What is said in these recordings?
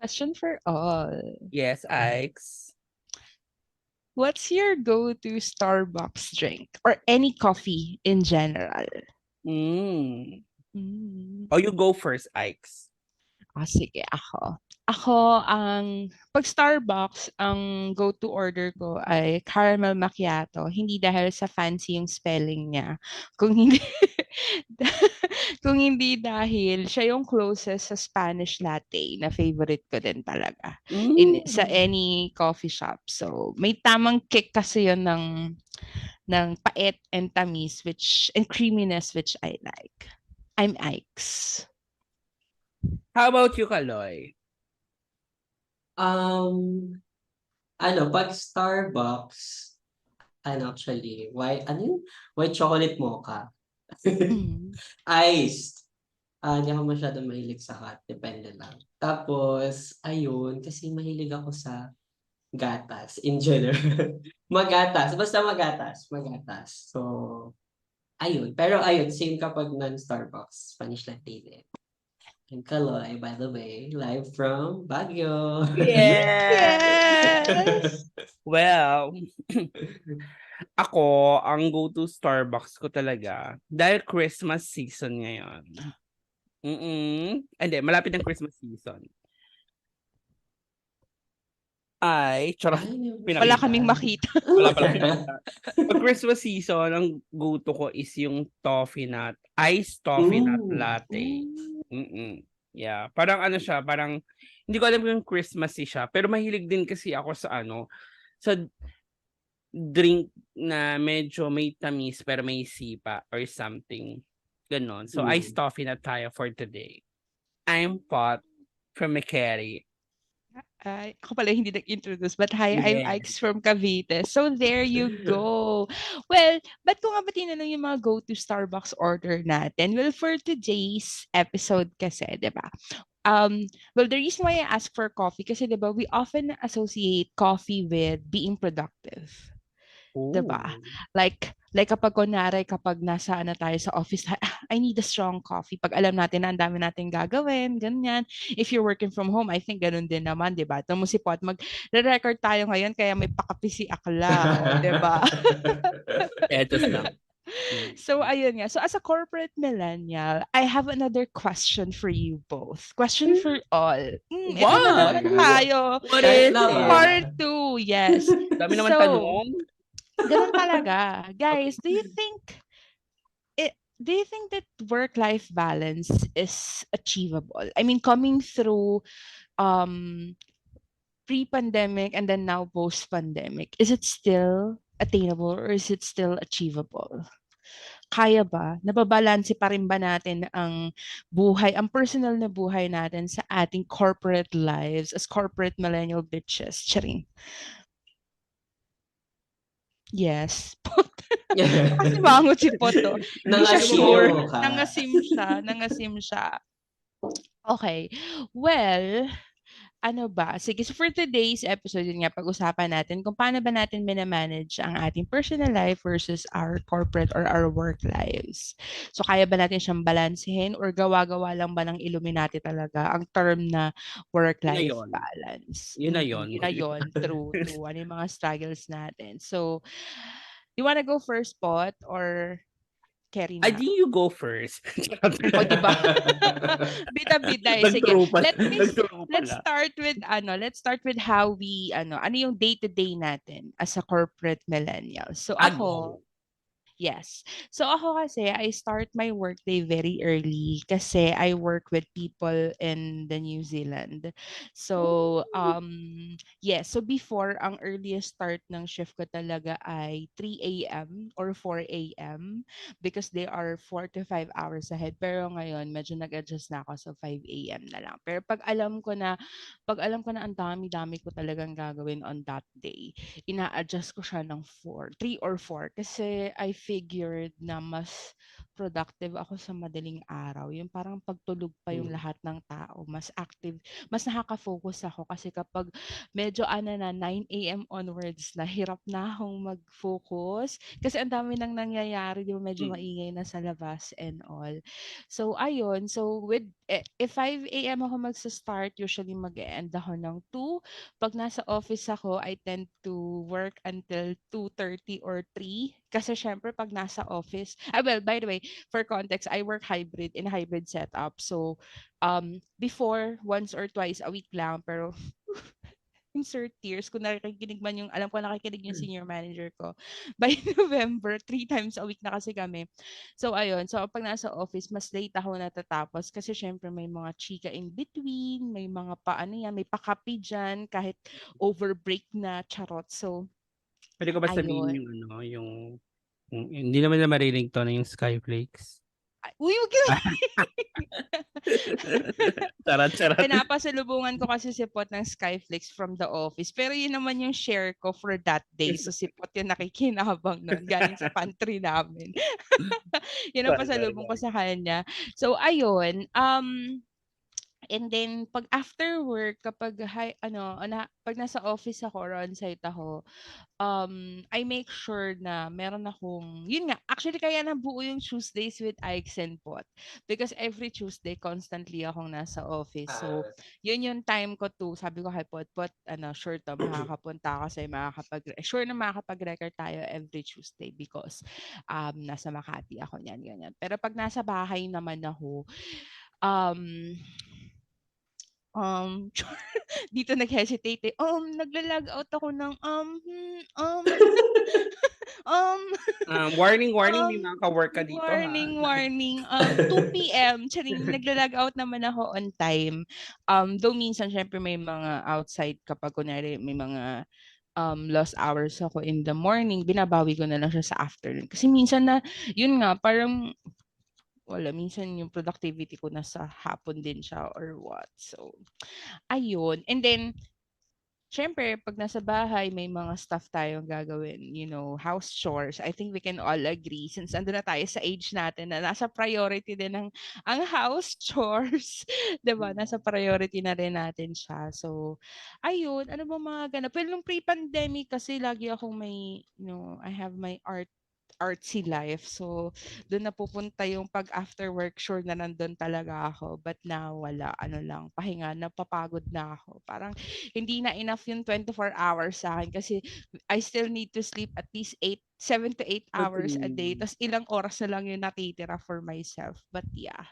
Question for all. Yes, Ike's. What's your go-to Starbucks drink or any coffee in general? Mm. Mm. Oh, you go first, Ike's. Sige, ako. Ako, pag Starbucks, ang go-to order ko ay caramel macchiato. Hindi dahil sa fancy yung spelling niya. Kung hindi, kung hindi dahil siya yung closest sa Spanish latte na favorite ko din talaga sa Mm. any coffee shop. So, may tamang kick kasi yun ng pait and tamis and creaminess which I like. I'm Ike's. How about you, Kaloy? Um, pag Starbucks, actually, white chocolate mocha. Mm. Iced. Hindi ako masyadong mahilig sa hot, depende lang. Tapos, ayun, kasi mahilig ako sa gatas in general. Magatas, basta magatas. So, ayun. Pero ayun, same kapag non-Starbucks, Spanish latte din. And Kaloy, by the way, live from Baguio. Yes! Well, ako, ang go-to Starbucks ko talaga, dahil Christmas season ngayon. Hindi, malapit ang Christmas season. Charot, Wala pinakita. kaming makita. Wala pala pinakita. Pag Christmas season, ang go-to ko is yung iced toffee nut Ooh. latte. Yeah, parang ano siya, parang, hindi ko alam kung Christmassy siya, pero mahilig din kasi ako sa drink na medyo may tamis pero may sipa or something. Ganon. So, iced toffee na tayo for today. I'm Pot from Makati. Ako pala hindi nag-introduce, but hi, I'm Yeah. Ike's from Cavite. So there you go. Well, ba't ko nga ba tinanong yung mga go-to Starbucks order natin? Well, for today's episode kasi, di ba? Well, the reason why I ask for coffee kasi, di ba, we often associate coffee with being productive. Diba? Like kapag kunwari, kapag nasa tayo sa office, I need a strong coffee. Pag alam natin na ang dami natin gagawin, ganyan. If you're working from home, I think ganun din naman, diba? Tamo si Pot, mag-record tayo ngayon, kaya may pakapi si Akla, diba? Etos lang. So, ayun nga. So, as a corporate millennial, I have another question for you both. Question for all. Ito na What? naman tayo. What is it? Part 2, yes. Dami naman So, tanong. ganun talaga. Guys, do you think that work-life balance is achievable? I mean, coming through um pre-pandemic and then now post-pandemic, is it still attainable or is it still achievable? Kaya ba? Nababalanse pa rin ba natin ang personal na buhay natin sa ating corporate lives as corporate millennial bitches? Charing. Yes. Kasi mangot si Poto. Hindi siya sure. Nangasim siya. Okay. Well, ano ba? Sige, so for today's episode, yun nga, pag-usapan natin kung paano ba natin minamanage ang ating personal life versus our corporate or our work lives. So, kaya ba natin siyang balansehin or gawa-gawa lang ba ng Illuminati talaga ang term na work-life balance? Yun na yun. Yun na yun. True. Ano yung mga struggles natin. So, you wanna go first, Pot, or Kerry I na? think you go first. O, diba? Bida-bida eh. Sige. Let's start with how ano yung day-to-day natin as a corporate millennial. So ako, yes. So ako kasi, I start my workday very early kasi I work with people in the New Zealand. So, yes. So before, ang earliest start ng shift ko talaga ay 3 a.m. or 4 a.m. because they are 4 to 5 hours ahead. Pero ngayon, medyo nag-adjust na ako, so 5 a.m. na lang. Pero pag alam ko na ang dami-dami ko talagang gagawin on that day, ina-adjust ko siya ng 3 or 4 kasi I figured na mas productive ako sa madaling araw. Yung parang pagtulog pa yung lahat ng tao, mas active, mas nakaka-focus ako kasi kapag medyo 9 AM onwards na hirap na akong mag-focus kasi ang dami nang nangyayari, di ba medyo maingay na sa labas and all. So ayun, so if 5 AM ako magsa-start, usually mag-e-end ako ng 2. Pag nasa office ako, I tend to work until 2:30 or 3 kasi syempre pag nasa office, well, by the way, for context, I work in a hybrid setup. So, before, once or twice a week lang, pero insert tears kung nakikinig man yung, alam ko nakikinig yung senior manager ko. By November, 3 times a week na kasi kami. So, ayun. So, pag nasa office, mas late ako natatapos kasi syempre may mga chika in between, may mga paano yan, may pakapi dyan, kahit over break na charot. So, Pwede ko ba sabihin ayun. yung hindi naman na marinig to na yung Skyflakes? Uy, wag yun! Charot. Pinapasalubungan ko kasi si Pot ng Skyflakes from the office. Pero yun naman yung share ko for that day. So si Pot yung nakikinabang nun galing sa pantry namin. Yun ang pasalubong ko sa kanya. So ayun, and then pag after work kapag pag nasa office ako or on-site ako, I make sure na meron akong, yun nga, actually kaya nabuo yung Tuesdays with Ike's and Pot. Because every Tuesday, constantly akong nasa office. So, yun yung time ko to, sabi ko kay Pot, sure to, makakapunta ako sa'yo, sure na makakapag-record tayo every Tuesday because nasa Makati ako niyan, ganyan. Pero pag nasa bahay naman ako, dito nag-hesitate eh. Nagla-log out ako ng Warning, may mga ka-work ka dito warning, ha. 2 PM. Charing, nagla-log out naman ako on time. Though minsan syempre may mga outside kapag kunwari may mga lost hours ako in the morning, binabawi ko na lang siya sa afternoon. Kasi minsan na, yun nga, parang minsan yung productivity ko nasa hapon din siya or what. So, ayun. And then, syempre, pag nasa bahay, may mga stuff tayong gagawin, house chores. I think we can all agree since ando na tayo sa age natin na nasa priority din ang house chores. 'Di ba? Nasa priority na rin natin siya. So, ayun. Ano ba mga ganap? Well, nung pre-pandemic kasi lagi akong may, I have my artsy life. So, doon na pupunta yung pag after work, sure na nandun talaga ako. But now, wala. Lang, pahinga, napapagod na ako. Parang hindi na enough yung 24 hours sa akin kasi I still need to sleep at least 7 to 8 hours a day. Tapos ilang oras na lang yung natitira for myself. But yeah.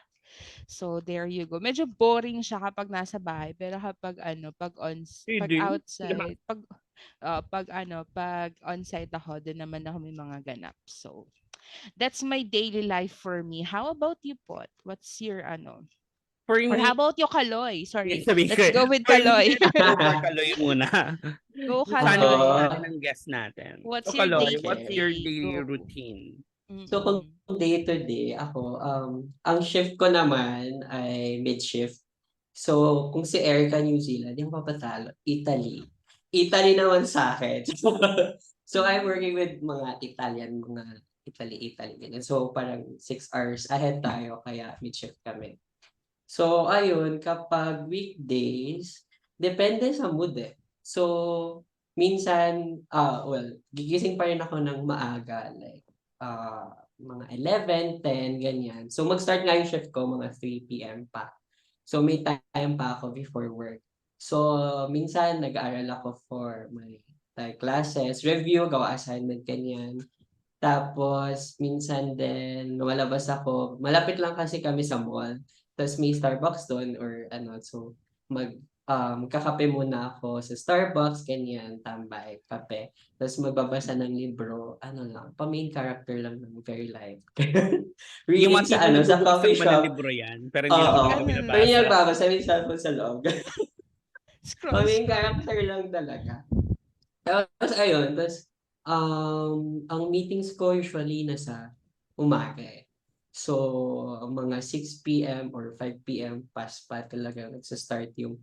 So there you go. Medyo boring siya kapag nasa bahay, pero kapag pag outside, pag on-site ako, doon naman ako may mga ganap. So that's my daily life for me. How about you, Pot? What's your For Or me, how about you, Kaloy? Sorry. sabihin ko Let's go with for me, Kaloy. Kaloy muna. Go, Sana Kaloy. natin ang guest natin. What's So, your Kaloy, day to what's your day? daily Go. routine? So kung day to day ako, ang shift ko naman ay mid-shift. So kung si Erica New Zealand, yung papatalo, Italy. Italy naman sa akin. So I'm working with mga Italian, mga Italy, ganyan. So parang 6 hours ahead tayo, kaya mid-shift kami. So ayun, kapag weekdays, depende sa mood eh. So minsan, gigising pa rin ako ng maaga, like mga 11, 10, ganyan. So mag-start nga yung shift ko mga 3 PM pa. So may time pa ako before work. So minsan nag-aaral ako for my like classes, review, gawa assignment, ganyan. Tapos minsan din lumalabas ako, malapit lang kasi kami sa mall. Tapos may Starbucks doon or so kakape muna ako sa Starbucks, ganyan, tambay, kape. Tapos magbabasa ng libro, lang, pa-main character lang ng very life. Yung Reading mga tipo sa nagbubuksan coffee mo ng shop. libro yan, pero hindi Oo. naman Ano binabasa. Pero yung nagbabasa, may cellphone sa loob. Scroll. Pa-main character lang talaga. Tapos ayun, ang meetings ko usually nasa umaga eh. So, mga 6 PM or 5 PM pa talaga nagsa-start yung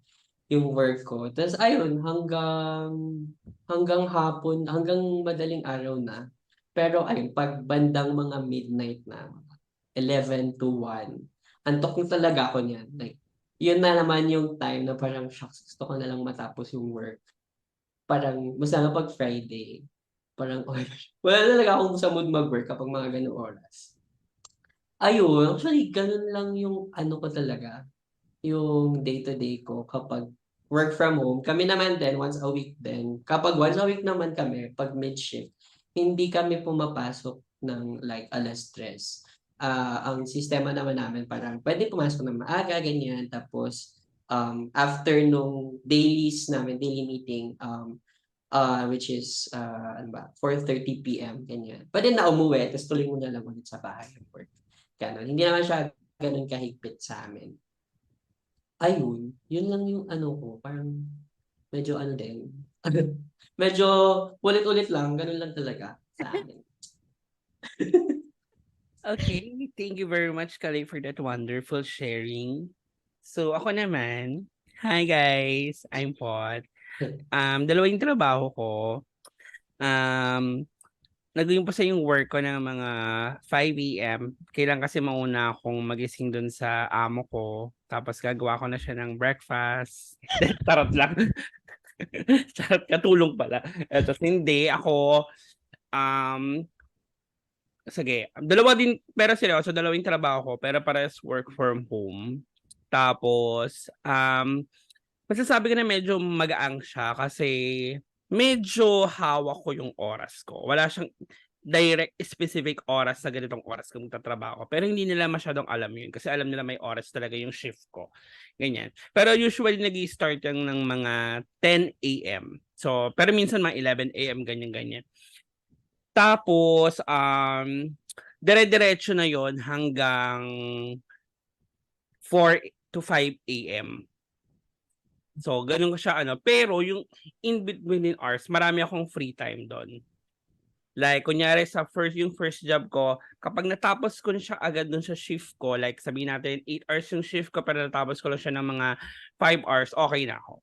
work ko. Tapos ayun, hanggang hapon, hanggang madaling araw na. Pero ayun, pag bandang mga midnight na, 11 to 1, antok na talaga ako niyan. Like, yun na naman yung time na parang, shucks, gusto ko na lang matapos yung work. Parang, basta nga pag Friday, parang, oh, wala na talaga akong sa mood mag-work kapag mga ganung oras. Ayun, actually, ganun lang yung ano ko talaga, yung day-to-day ko kapag work from home. Kami naman din, once a week din. Kapag once a week naman kami, pag mid-shift, hindi kami pumapasok ng like 3:00. Ang sistema naman namin parang pwede pumasok ng maaga, ganyan. Tapos, after nung dailies namin, daily meeting, which is, ano ba, 4:30 PM, ganyan. Pwede na umuwi, tapos tuloy mo na lang ulit sa bahay yung work. Ganon. Hindi naman siya ganun kahigpit sa amin. Ayun, yun lang yung ano ko, parang medyo ano din, medyo ulit-ulit lang, ganun lang talaga sa amin. Okay, thank you very much, Kali, for that wonderful sharing. So, ako naman, hi guys, I'm Pot. Dalawa yung trabaho ko. Nag-uumpisa yung work ko ng mga 5 AM. Kailan kasi mauna akong magising dun sa amo ko. Tapos gagawa ko na siya ng breakfast. Tarot lang. Charot, katulong pala. Tapos hindi, ako, sige, dalawa din, pero seryoso, dalawang trabaho ko, pero parehas work from home. Tapos, masasabi ko na medyo magaang siya kasi medyo hawak ko yung oras ko. Wala siyang direct specific oras sa ganitong oras ko magtatrabaho. Pero hindi nila masyadong alam yun kasi alam nila may oras talaga yung shift ko. Ganyan. Pero usually nag-i-start yan ng mga 10 AM. So, pero minsan mga 11 AM, ganyan-ganyan. Tapos, dire-diretso na yon hanggang 4 to 5 AM. So, ganun ko siya ano. Pero yung in between hours, marami akong free time doon. Like, kunyari yung first job ko, kapag natapos ko na siya agad dun sa shift ko, like sabihin natin 8 hours yung shift ko, pero natapos ko lang siya ng mga 5 hours, okay na ako.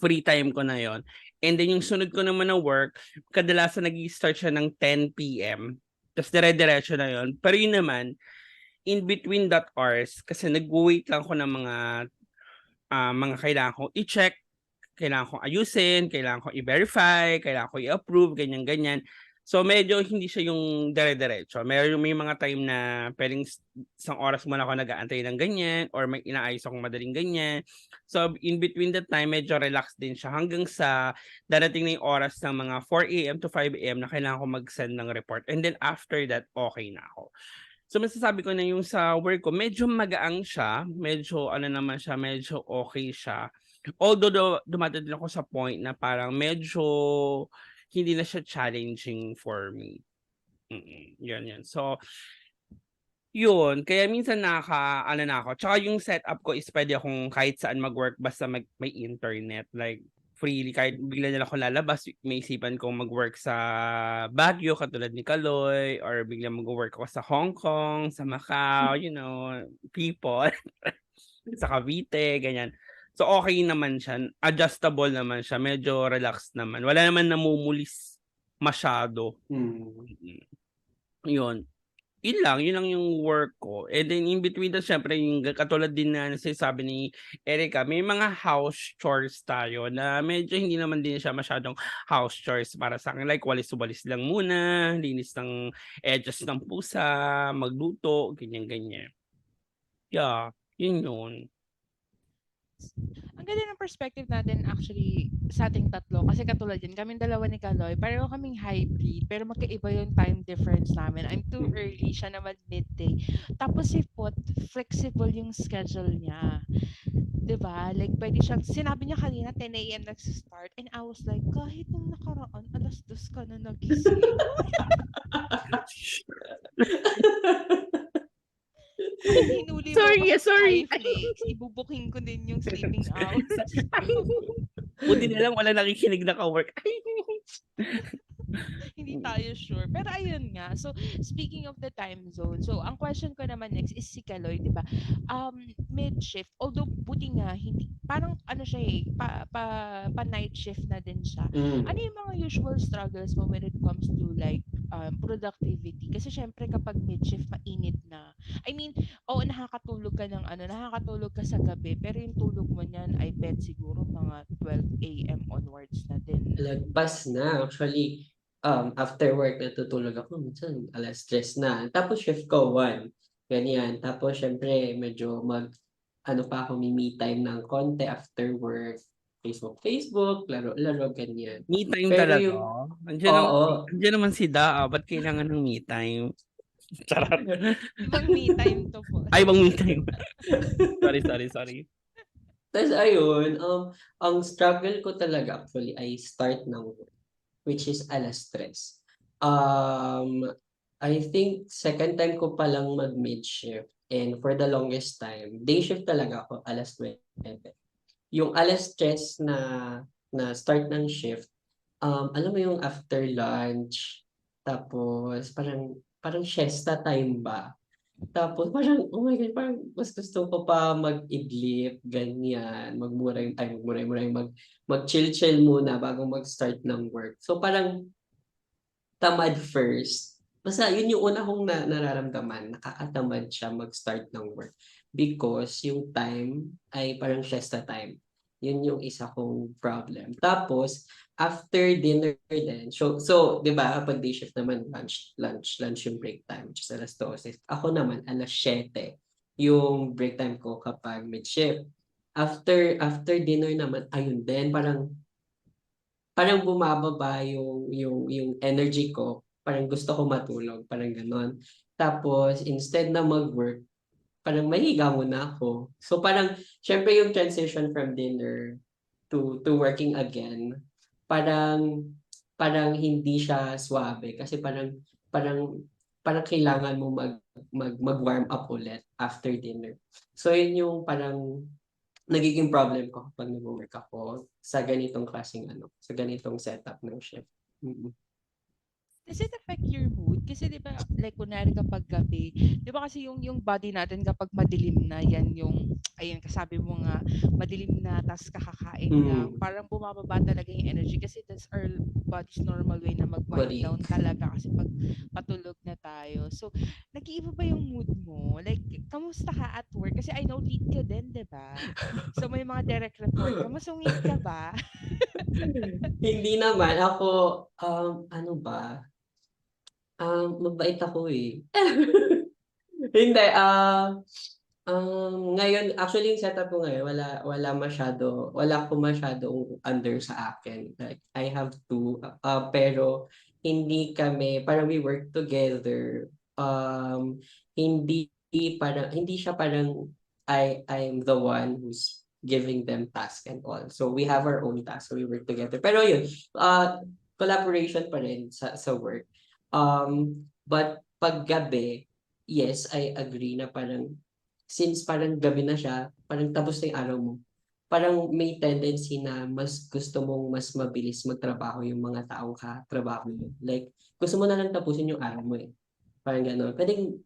Free time ko na yon. And then yung sunod ko naman na work, kadalasan nag-start siya ng 10 PM. Tapos dire-diretso na yon. Pero yun naman, in between that hours, kasi nag-wait lang ko ng mga kailangan kong i-check, kailangan kong ayusin, kailangan kong i-verify, kailangan kong i-approve, ganyan-ganyan. So medyo hindi siya yung dire-diretso. May mga time na pwedeng isang oras muna ako nag-aantay ng ganyan or may inaayos akong madaling ganyan. So in between that time, medyo relax din siya hanggang sa darating na yung oras ng mga 4 AM to 5 AM na kailangan ko mag-send ng report. And then after that, okay na ako. So masasabi ko na yung sa work ko, medyo magaang siya, medyo ano naman siya, medyo okay siya. Although dumating din ako sa point na parang medyo hindi na siya challenging for me. Yun. So, yun. Kaya minsan ano na ako. Tsaka yung setup ko is pwede akong kahit saan mag-work basta may internet. Like, freely. Kahit bigla nila ako lalabas, may isipan kong mag-work sa Baguio katulad ni Kaloy or bigla mag-work ako sa Hong Kong, sa Macau, people. Sa Cavite, ganyan. So, okay naman siya. Adjustable naman siya. Medyo relaxed naman. Wala naman namumulis masyado. Yun. Yun lang yung work ko. And then in between that, syempre, yung katulad din na nasasabi ni Erica, may mga house chores tayo na medyo hindi naman din siya masyadong house chores para sa akin. Like, walis-walis lang muna, linis ng edges ng pusa, magluto, ganyan-ganyan. Yeah, yun. Ang ganda ng perspective natin actually sa ating tatlo. Kasi katulad yun, kaming dalawa ni Kaloy, pareho kaming hybrid, pero magkaiba yung time difference namin. I'm too early, siya naman midday. Tapos si Pot, flexible yung schedule niya. Diba? Like, pwede siyang, sinabi niya kanina, 10 a.m. nag-start. And I was like, kahit nung nakaraan, 2:00 ka na nagising. Hinuli Sorry. Flakes, ibubuking ko din yung sleeping hours. Buti na lang wala nakikinig na ka-work. Hindi hindi tayo sure. Pero ayun nga. So, speaking of the time zone, so ang question ko naman next is si Kaloy, di ba? Mid-shift, although buti nga, hindi, parang ano siya pa night shift na din siya. Ano yung mga usual struggles mo when it comes to like productivity? Kasi syempre kapag mid-shift, mainit na. I mean, nakakatulog ka sa gabi, pero yung tulog mo niyan, I bet siguro mga 12 a.m. onwards na din. Lagpas na. Actually, after work natutulog ako. Minsan, 3:00 na. Tapos shift ko 1. Ganyan. Tapos, syempre, medyo ano pa ako, me time ng konti after work. Facebook, laro, ganyan. Me time Pero talaga. yung, oo. Andiyan naman si Da. Ba't kailangan ng me time? Charot. Ibang me time to po. Ay, ibang me time. Sorry. Tapos ayun, ang struggle ko talaga actually ay start ng work, which is 3:00. I think second time ko palang mag-mid shift, and for the longest time, day shift talaga ako, 9:00. Yung 3:00 na start ng shift, alam mo yung after lunch, tapos parang siesta time ba? Tapos parang, oh my God, parang mas gusto ko pa mag-idlip, ganyan, mag-chill-chill muna bago mag-start ng work. So parang tamad first. Basta yun yung una kong nararamdaman, nakakatamad siya mag-start ng work. Because yung time ay parang siesta time. Yun yung isa kong problem. Tapos, after dinner din, so 'di ba, kapag day shift naman, lunch yung break time, which is 12:00. Ako naman, 7:00 yung break time ko kapag mid-shift. After dinner naman, ayun din, parang bumababa yung energy ko, parang gusto ko matulog, parang gano'n. Tapos, instead na mag-work, parang mahiga muna ako. So parang, syempre yung transition from dinner to working again, parang hindi siya swabe kasi parang parang kailangan mo mag-warm up ulit after dinner. So yun yung parang nagiging problem ko kapag nag-work ako sa ganitong sa ganitong setup ng shift. Does it affect your mood? Kasi 'di ba like kunwari kapag gabi, 'di ba kasi yung body natin kapag madilim na, yan yung ayun kasabi mo nga madilim na tas kakakain lang, parang bumababa talaga yung energy kasi that's our body's normal way na mag-wind down Correct. talaga kasi pag patulog na tayo. So, nag-iiba ba yung mood mo? Like, kamusta ka at work? Kasi I know lead ka din, 'di ba? So, may mga direct report ka. Masungit ka ba? Hindi naman. Ako, ano ba? Mabait ako eh. Hindi, ngayon, actually yung setup ko ngayon, wala akong masyadong under sa akin. Like, I have two, pero parang we work together. Hindi siya parang I'm the one who's giving them task and all. So we have our own task, so we work together. Pero yun, collaboration pa rin sa work. But pag gabi, yes, I agree na parang since parang gabi na siya, parang tapos na yung araw mo. Parang may tendency na mas gusto mong mas mabilis magtrabaho yung mga taong katrabaho mo. Like, gusto mo na lang tapusin yung araw mo eh. Parang gano'n. Pwedeng,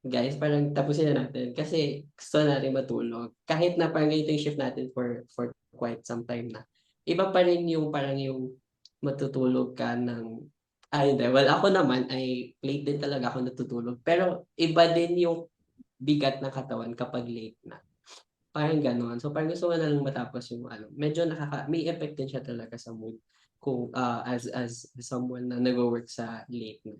guys, parang tapusin na natin kasi gusto natin matulog. Kahit na parang ganito yung shift natin for quite some time na. Iba pa rin yung parang yung matutulog ka ng hindi. Well, ako naman ay late din talaga ako natutulog. Pero iba din yung bigat ng katawan kapag late na. Parang gano'n. So parang gusto ko na lang matapos yung medyo may effect din siya talaga sa mood kung as someone na nagwo-work sa late na.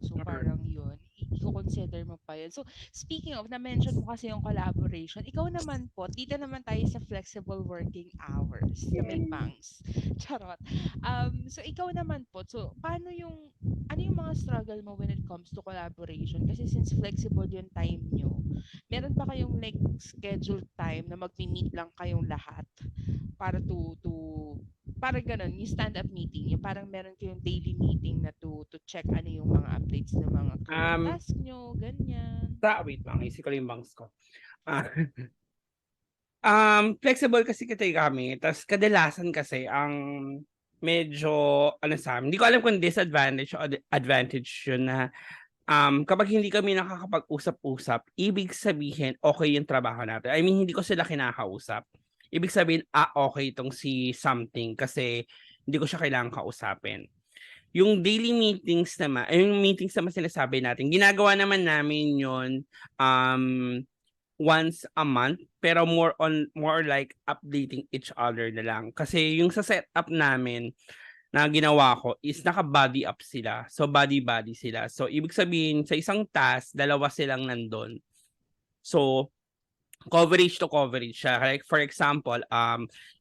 So parang yun, i-consider mo pa yun. So speaking of, na-mention mo kasi yung collaboration, ikaw naman po, dito naman tayo sa flexible working hours na may bangs. Charot. So ikaw naman po, so ano yung mga struggle mo when it comes to collaboration? Kasi since flexible yung time nyo, meron ba kayong like scheduled time na magmi-meet lang kayong lahat para parang ganun, yung stand-up meeting, yung parang meron kayong daily meeting na to check ano yung mga updates ng mga current task nyo, ganyan. Wait lang, isip ko yung bangs ko. Flexible kasi kami, tas kadalasan kasi ang medyo, ano sa hindi ko alam kung disadvantage o advantage yun na kapag hindi kami nakakapag-usap-usap, ibig sabihin okay yung trabaho natin. I mean, hindi ko sila kinakausap. Ibig sabihin, okay itong si something kasi hindi ko siya kailangang kausapin. Yung daily meetings naman, yung meetings naman sinasabi natin, ginagawa naman namin yun once a month, pero more like updating each other na lang. Kasi yung sa setup namin, na ginawa ko is naka-body up sila. So, body-body sila. So, ibig sabihin, sa isang task, dalawa silang nandun. So, coverage to coverage siya. Like, for example,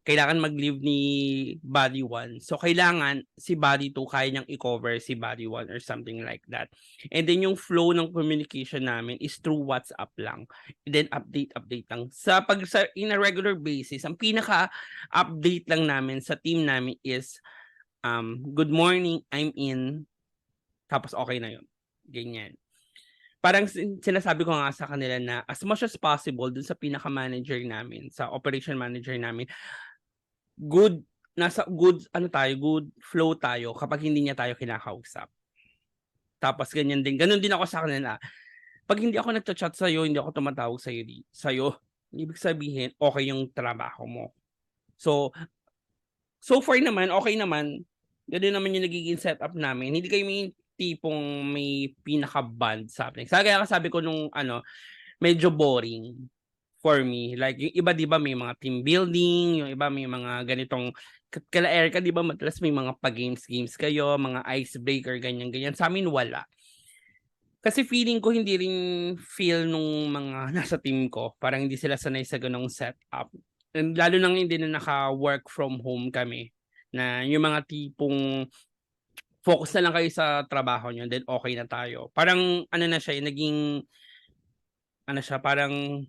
kailangan mag-leave ni body 1. So, kailangan si body 2 kaya niyang i-cover si body 1 or something like that. And then, yung flow ng communication namin is through WhatsApp lang. And then, update lang. In a regular basis, ang pinaka-update lang namin sa team namin is good morning, I'm in. Tapos okay na yun. Ganyan. Parang sinasabi ko nga sa kanila na as much as possible dun sa pinaka-manager namin, sa operation manager namin, good flow tayo kapag hindi niya tayo kinakausap. Tapos ganyan din. Ganun din ako sa kanila. Pag hindi ako nagchat-chat sa'yo, hindi ako tumatawag sa'yo, ibig sabihin, okay yung trabaho mo. So far naman, okay naman. Ganun naman yung nagiging setup namin. Hindi kayo may tipong may pinaka-band something. Kaya sabi ko nung medyo boring for me. Like yung iba 'di ba may mga team building, yung iba may mga ganitong kala Erica 'di ba madalas may mga pa-games kayo, mga icebreaker ganyan. Sa amin wala. Kasi feeling ko hindi rin feel nung mga nasa team ko. Parang hindi sila sanay sa ganong setup. And lalo nang hindi na naka-work from home kami. Na yung mga tipong focus na lang kayo sa trabaho nyo, then okay na tayo. Parang na siya, naging parang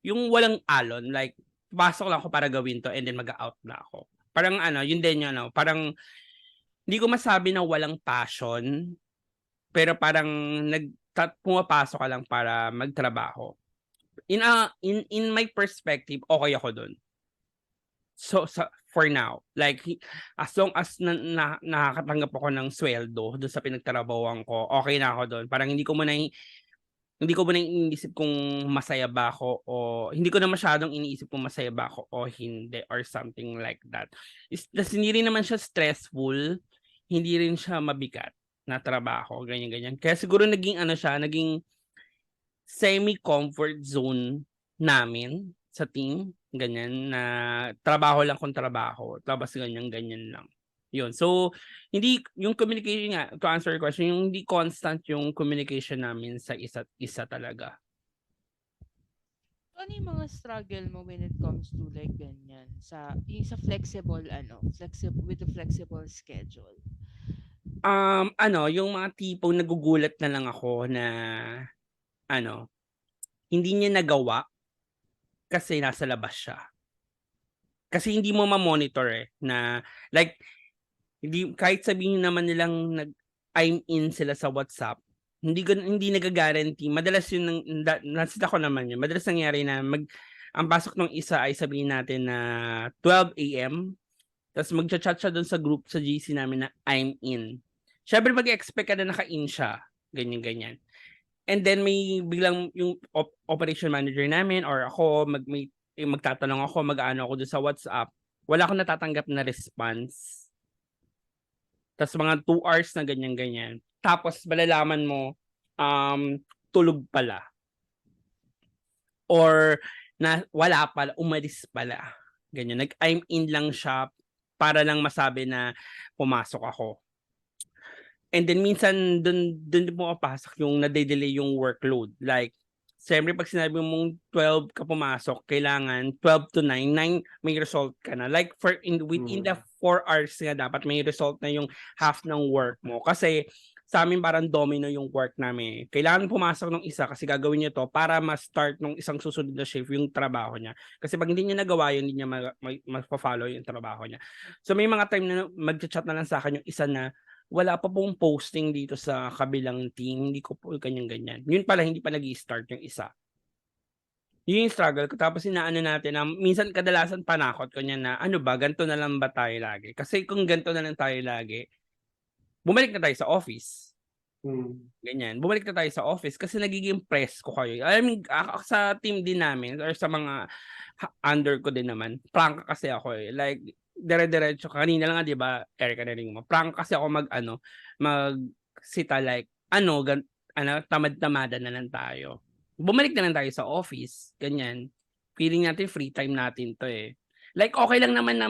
yung walang alon, like pasok lang ako para gawin to and then mag-out na ako. Parang yun din yun, parang hindi ko masabi na walang passion, pero parang pumapasok ka lang para magtrabaho. In my perspective, okay ako dun. So for now, like as long as nakakatanggap ako ng sweldo doon sa pinagtrabahuan ko, okay na ako doon. Parang hindi ko muna iniisip kung masaya ba ako o hindi ko na masyadong iniisip kung masaya ba ako o hindi or something like that. Hindi rin naman siya stressful, hindi rin siya mabigat na trabaho, ganyan. Kaya siguro naging semi-comfort zone namin sa team, ganyan, na trabaho lang kung trabaho, tapos ganyan lang. Yun. So, hindi, yung communication nga, to answer your question, yung hindi constant yung communication namin sa isa't isa talaga. Ano yung mga struggle mo when it comes to like ganyan yung sa flexible with the flexible schedule? Yung mga tipong nagugulat na lang ako na hindi niya nagawa kasi nasa labas siya. Kasi hindi mo ma-monitor na like hindi kahit sabihin naman nilang I'm in sila sa WhatsApp, hindi nagagaranti. Madalas yun nasita ko naman yun. Madalas nangyari na ang pasok ng isa ay sabihin natin na 12 AM. Tapos magchat-chat siya doon sa group sa GC namin na I'm in. Syempre mag-expect ka na naka-in siya. Ganyan. And then may biglang yung operation manager namin or ako magtatanong ako, mag-aano ako doon sa WhatsApp. Wala akong natatanggap na response. Tapos mga 2 hours na ganyan. Tapos malalaman mo tulog pala. Or na wala pala, umalis pala. Ganyan. I'm in lang siya para lang masabi na pumasok ako. And then minsan doon pumapasok yung nade-delay yung workload. Like, siyempre pag sinabi mong 12 ka pumasok, kailangan 12 to 9 may result ka na. Like within the 4 hours nga dapat may result na yung half ng work mo. Kasi sa amin parang domino yung work namin. Kailangan pumasok ng isa kasi gagawin niya to para ma-start ng isang susunod na shift yung trabaho niya. Kasi pag hindi niya nagawa yun, hindi niya ma-follow yung trabaho niya. So may mga time na mag-chat na lang sa akin yung isa na wala pa pong posting dito sa kabilang team, hindi ko po ganyan. Yun pala, hindi pa nag-i-start yung isa. Yun yung struggle ko. Tapos inaano natin na minsan kadalasan panakot ko niya na ano ba, ganito na lang ba tayo lagi? Kasi kung ganito na lang tayo lagi, bumalik na tayo sa office. Ganyan. Bumalik na tayo sa office kasi nagiging press ko kayo. I mean, sa team din namin or sa mga under ko din naman, prank kasi ako eh. Like, dire-diretso. Kanina lang nga, di ba, Erica na rin mo. Prank kasi ako magsita like, tamad-tamada na lang tayo. Bumalik na lang tayo sa office. Ganyan. Feeling natin free time natin to eh. Like, okay lang naman na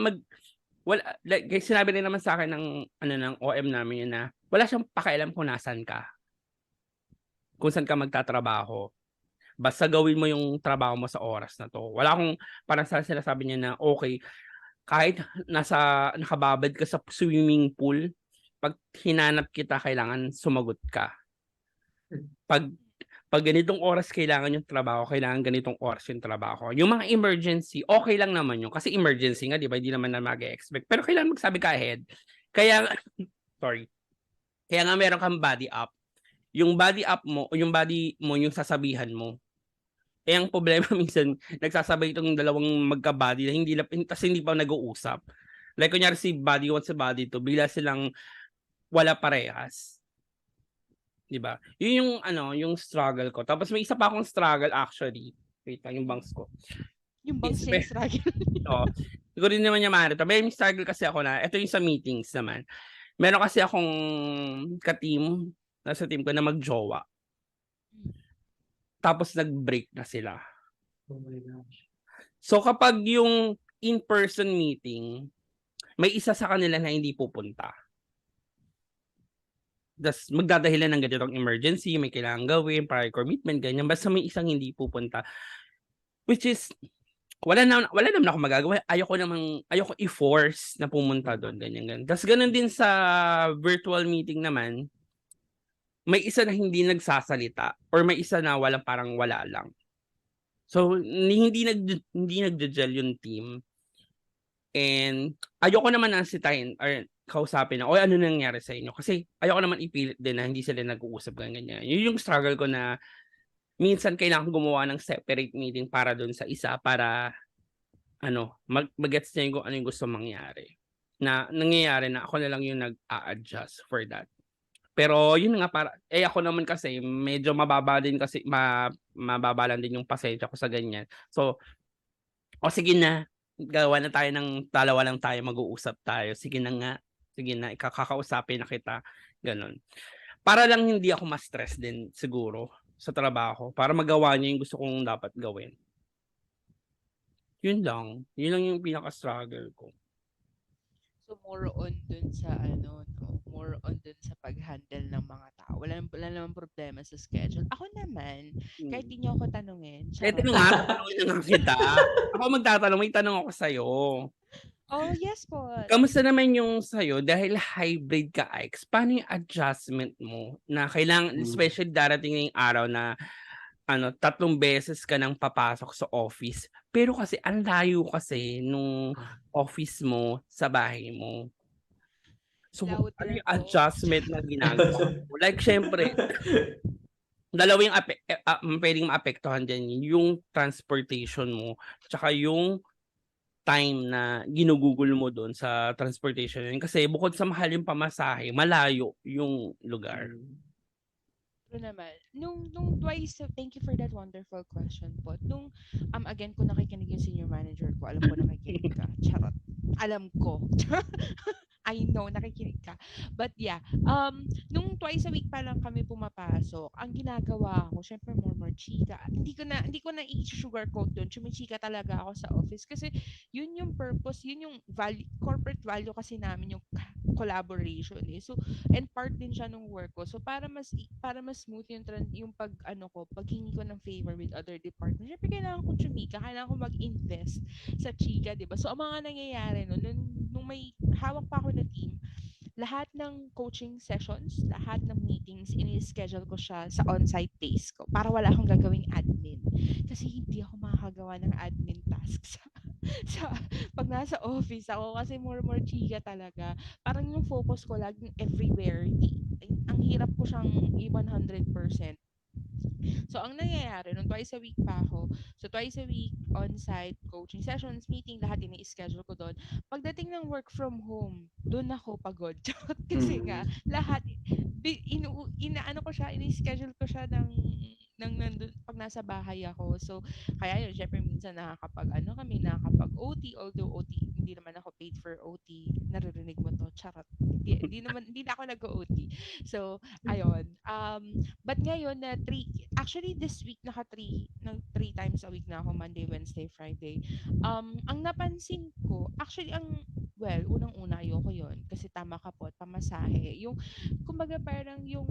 like, sinabi rin naman sa akin ng OM namin yun na wala siyang pakialam kung nasan ka. Kung saan ka magtatrabaho. Basta gawin mo yung trabaho mo sa oras na to. Wala akong, parang sinasabi niya na okay, kahit nakababad ka sa swimming pool, pag hinanap kita, kailangan sumagot ka. Pag ganitong oras kailangan yung trabaho, kailangan ganitong oras yung trabaho. Yung mga emergency, okay lang naman yun. Kasi emergency nga, di ba? Hindi naman na mag-expect. Pero kailangan magsabi ka ahead. Kaya, sorry. Kaya nga meron kang body up. Yung body up mo, o yung body mo, yung sasabihan mo. Eh, ang problema minsan, nagsasabay itong dalawang magka-body na hindi pa nag-uusap. Like, kunyari si body 1 sa body 2, bigla silang wala parehas. Diba? Yun yung struggle ko. Tapos may isa pa akong struggle actually. Wait lang, yung bangs ko. Yung bangs niya struggle. Oo. Siguro din naman niya marito. May struggle kasi ako na, ito yung sa meetings naman. Meron kasi akong ka-team, nasa team ko na mag-jowa. Tapos nag-break na sila. Oh my gosh. So kapag yung in-person meeting, may isa sa kanila na hindi pupunta. Das magdadahilan ng ganitong emergency, may kailangan gawin, prior commitment, ganyan. Basta may isang hindi pupunta. Which is, wala naman ako magagawa. Ayoko i-force na pumunta doon, ganyan. Tas ganun din sa virtual meeting naman, may isa na hindi nagsasalita or may isa na parang wala lang. So, hindi nagde-gel yung team. And ayoko naman na sitahin or kausapin na, ano nangyari sa inyo? Kasi ayoko naman ipilit din na hindi sila nag-uusap ganyan. Yun yung struggle ko na minsan kailangan gumawa ng separate meeting para doon sa isa para mag-gets niya kung ano yung gusto mangyari. Na nangyayari na ako na lang yung nag-a-adjust for that. Pero yun nga ako naman kasi medyo mababa din kasi mababa lang din yung pasensya ko sa ganyan. So, sige na, gawa na tayo ng dalawa lang tayo, mag-uusap tayo. Sige na, ikakakausapin na kita. Ganon. Para lang hindi ako ma-stress din siguro sa trabaho. Para magawa niya yung gusto kong dapat gawin. Yun lang yung pinaka-struggle ko. So more on dun sa more on dun sa pag-handle ng mga tao. Wala naman problema sa schedule. Ako naman, kahit di niyo ako tanungin. Ito nga, tanungin na kita. Ako magtatanong, may tanong ako sa'yo. Oh, yes po. Kamusta naman yung sa'yo? Dahil hybrid ka, Ix, paano yung adjustment mo? Na kailangan, especially darating yung araw na 3 beses ka nang papasok sa office. Pero kasi ang layo kasi nung office mo sa bahay mo. So, ano yung adjustment na ginagawa mo? Like, syempre, dalawang pwedeng maapektuhan dyan yung transportation mo tsaka yung time na ginugugol mo doon sa transportation. Kasi bukod sa mahal yung pamasahe, malayo yung lugar. Naman. Nung twice, thank you for that wonderful question po. Nung, again, kung nakikinig yung senior manager ko, alam ko nakikinig ka. Charot. Alam ko. I know, nakikinig ka. But yeah, nung twice a week pa lang kami pumapasok, ang ginagawa ko, syempre more chika. Hindi ko na i-sugarcoat doon. Chumichika talaga ako sa office kasi yun yung purpose, yun yung value, corporate value kasi namin yung collaboration eh. So, and part din siya ng work ko. So, para mas smooth yung paghingi ko ng favor with other departments. Syempre, kailangan ko chumika, kailangan ko mag-invest sa chika, di ba? So, ang mga nangyayari nung may hawak pa ako na team, lahat ng coaching sessions, lahat ng meetings, ini-schedule ko siya sa on-site days ko para wala akong gagawing admin. Kasi hindi ako makakagawa ng admin tasks sa pag nasa office ako kasi more chika talaga. Parang yung focus ko laging everywhere. Ang hirap ko siyang 100% So, ang nangyayari, nung twice a week pa ako, so twice a week on-site coaching sessions, meeting, lahat ini-schedule ko doon. Pagdating ng work from home, doon ako pagod. Kasi nga, lahat, inaano ko siya, ini-schedule ko siya nandun, pag nasa bahay ako. So, kaya yun, syempre minsan nakakapag-OT, although OT, hindi naman ako paid for OT. Naririnig mo to, charot. Hindi na ako nag-OT. So, ayun. But ngayon na actually this week three times a week na ako, Monday, Wednesday, Friday. Ang napansin ko, actually unang-una ayoko yun kasi tama ka po, pamasahe. Yung kumbaga parang yung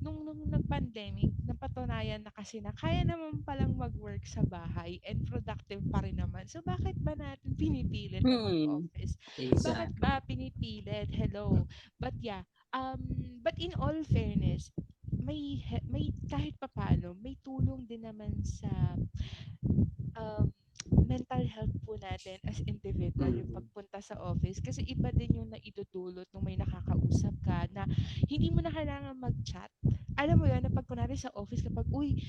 nung nag-pandemic, napatunayan na kasi na kaya naman palang mag-work sa bahay and productive pa rin naman. So bakit ba natin pinipilit na mag-office? Bakit Exactly. ba pinipilit? Hello. But yeah, but in all fairness, may kahit papaano may tulong din naman sa um, mental health po natin as individual yung pagpunta sa office kasi iba din yung naidudulot nung may nakakausap ka na hindi mo na kailangan mag-chat. Alam mo yun, na pag kunwari sa office kapag, uy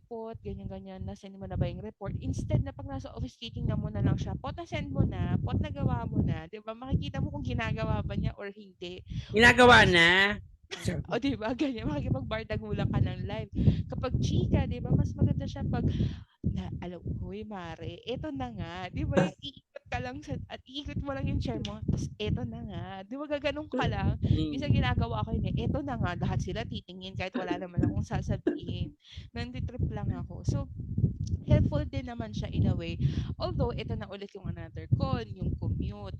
pot, ganyan-ganyan, na-send mo na ba yung report? Instead na pag nasa office, titingnan mo na lang siya, pot, na-send mo na, pot, nagawa mo na. Diba? Makikita mo kung ginagawa ba niya or hindi. Ginagawa na. O diba, ganyan, makikipagbardagulan ka ng live. Kapag chika, diba, mas maganda siya pag alam ko, Mare, eto na nga. Di ba yung iikot ka lang at iikot mo lang yung chair mo, tapos eto na nga. Di ba gaganong ka lang? Minsan ginagawa ko yun eto na nga, lahat sila titingin kahit wala naman akong sasabihin. Nanditrip lang ako. So, helpful din naman siya in a way. Although, ito na ulit yung another con, yung commute.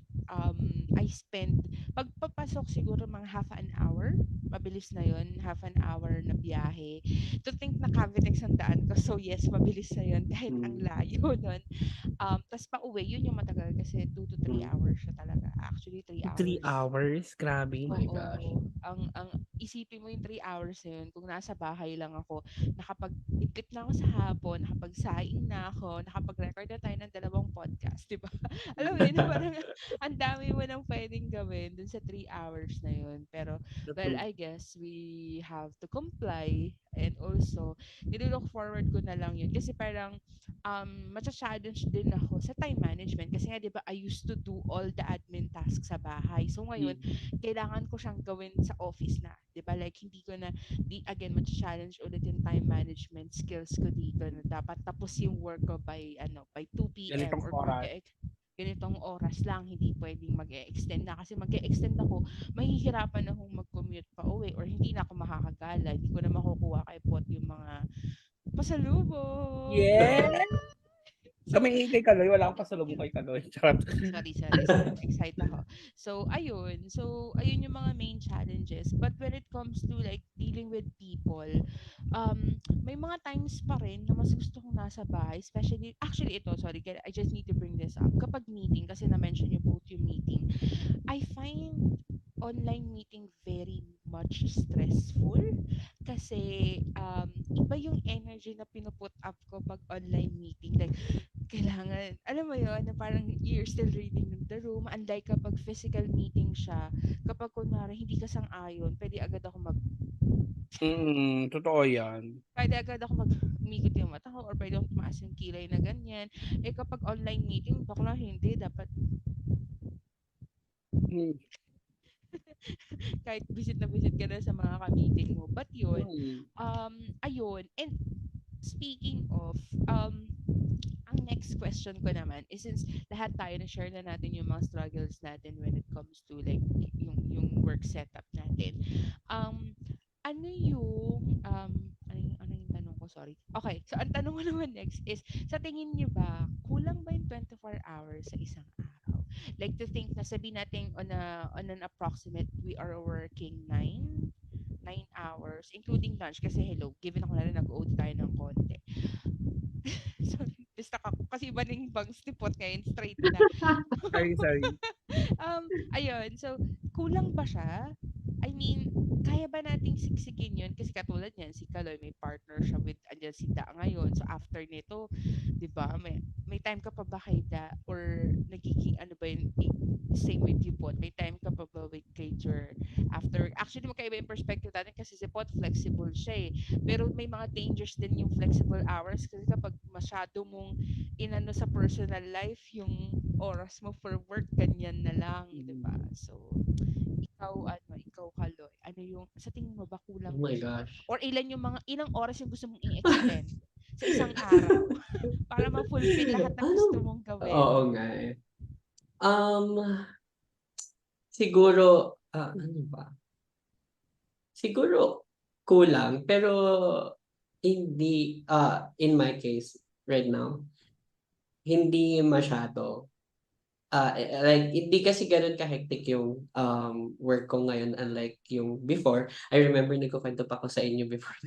I spend, pagpapasok siguro mga half an hour, mabilis na yon, half an hour na biyahe. To think na Cavitex ang daan ko, so yes, mabilis na yon kahit ang layo nun. Tapos pa uwi, yun yung matagal kasi 2 to 3 hours siya talaga. Actually, 3 3 hours. hours? Grabe. Oh my gosh. Ang isipin mo yung 3 hours na yun, kung nasa bahay lang ako, nakapag-idlip na ako sa hapon, nakapag-saing na ako, nakapag-record na tayo ng 2 podcast, di ba? Alam mo yun, parang ang dami mo nang pwedeng gawin dun sa 3 hours na yun. Pero, well, I guess we have to comply and also, nilook forward ko na lang yun kasi parang matcha-challenge din ako sa time management kasi nga 'di ba I used to do all the admin tasks sa bahay. So ngayon, kailangan ko siyang gawin sa office na, 'di ba? Like hindi ko na again matcha-challenge ulit yung time management skills ko dito na dapat tapos yung work ko by 2 p.m. Ganitong or oras. ganitong oras lang, hindi pwedeng mag-e-extend na kasi mag-e-extend ako, mahihirapan akong mag-commute pa uwi or hindi na ako makakagala, hindi ko na makukuha kay Pot yung mga pasalubong. Yes! So, Kami kay Kaloy, wala akong pasalubong kay Kaloy. Charot. sorry. Excited ako. So, ayun. So, ayun yung mga main challenges. But when it comes to like dealing with people, may mga times pa rin na mas gusto kong nasa bahay. Especially, actually ito, sorry, I just need to bring this up. Kapag meeting, kasi na-mention yung both yung meeting, I find online meeting very much stressful kasi iba yung energy na pinuput up ko pag online meeting. Like, kailangan, alam mo yun, na parang you're still reading the room. Unlike kapag physical meeting siya, kapag kunwari hindi ka sang-ayon, Totoo yan. pwede agad ako umikot yung mata ko or pwede akong tumaas yung kilay na ganyan. Eh kapag online meeting, bakla hindi, dapat kahit visit na visit ka na sa mga ka-meeting mo. But yun, ayun. And speaking of, ang next question ko naman is since lahat tayo na-share na natin yung mga struggles natin when it comes to like yung work setup natin. Ano yung ano yung tanong ko, sorry. Okay, so ang tanong ko naman next is sa tingin niyo ba kulang ba yung 24 hours sa isang araw? Like to think na sabihin natin on an approximate we are working 9 hours including lunch kasi hello, given ako na rin nag-OT tayo ng konti. Sorry, distak ako kasi iba na yung bangs ni Pot ngayon, straight na. Sorry. Ayun, so kulang ba siya? I mean, kaya ba nating siksikin yun? Kasi katulad niyan, si Kaloy may partner siya with andyan si Da ngayon. So after nito, 'di ba, may time ka pa ba kay Da or nagiging ano ba yun, same with you Pot? May time ka pa ba with kay Jer after actually magkaiba yung perspective natin kasi si Pot flexible siya eh. Pero may mga dangers din yung flexible hours kasi kapag masyado mong inano sa personal life yung oras mo for work ganyan na lang, 'di ba? So ikaw Kaloy, ano yung sa tingin mo ba Oh kulang ba my siya? gosh. Or ilang oras yung gusto mong i-extend sa isang araw para ma-fulfill lahat ng Ano? gusto mong gawin? Oo nga eh. Um, siguro, ano ba? Siguro kulang, pero hindi, in my case right now, hindi masyado. Like, hindi kasi ganun ka-hectic yung work ko ngayon unlike yung before. I remember nagkukwento pa ako sa inyo before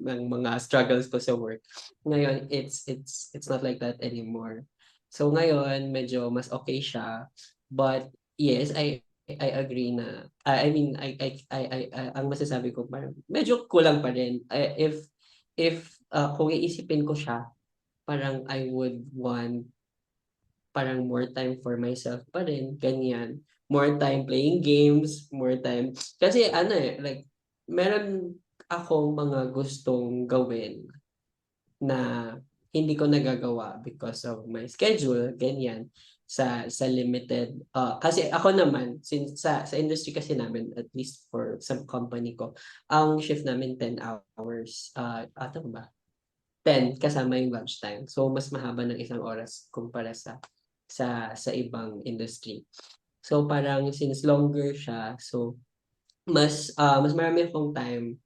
ng mga struggles ko sa work. Ngayon, it's not like that anymore. So ngayon, medyo mas okay siya. But yes, I agree na I mean ang masasabi ko parang medyo kulang pa rin. If kung iisipin ko siya, parang I would want parang more time for myself pa rin, ganyan. More time playing games, more time kasi ano eh, like meron akong mga gustong gawin na hindi ko nagagawa because of my schedule, ganyan. Sa limited kasi ako naman since sa industry kasi namin at least for some company ko, ang shift namin 10 hours. Ato ba? 10 kasama yung lunchtime. So mas mahaba ng isang oras kumpara sa ibang industry. So parang since longer siya, so mas marami akong time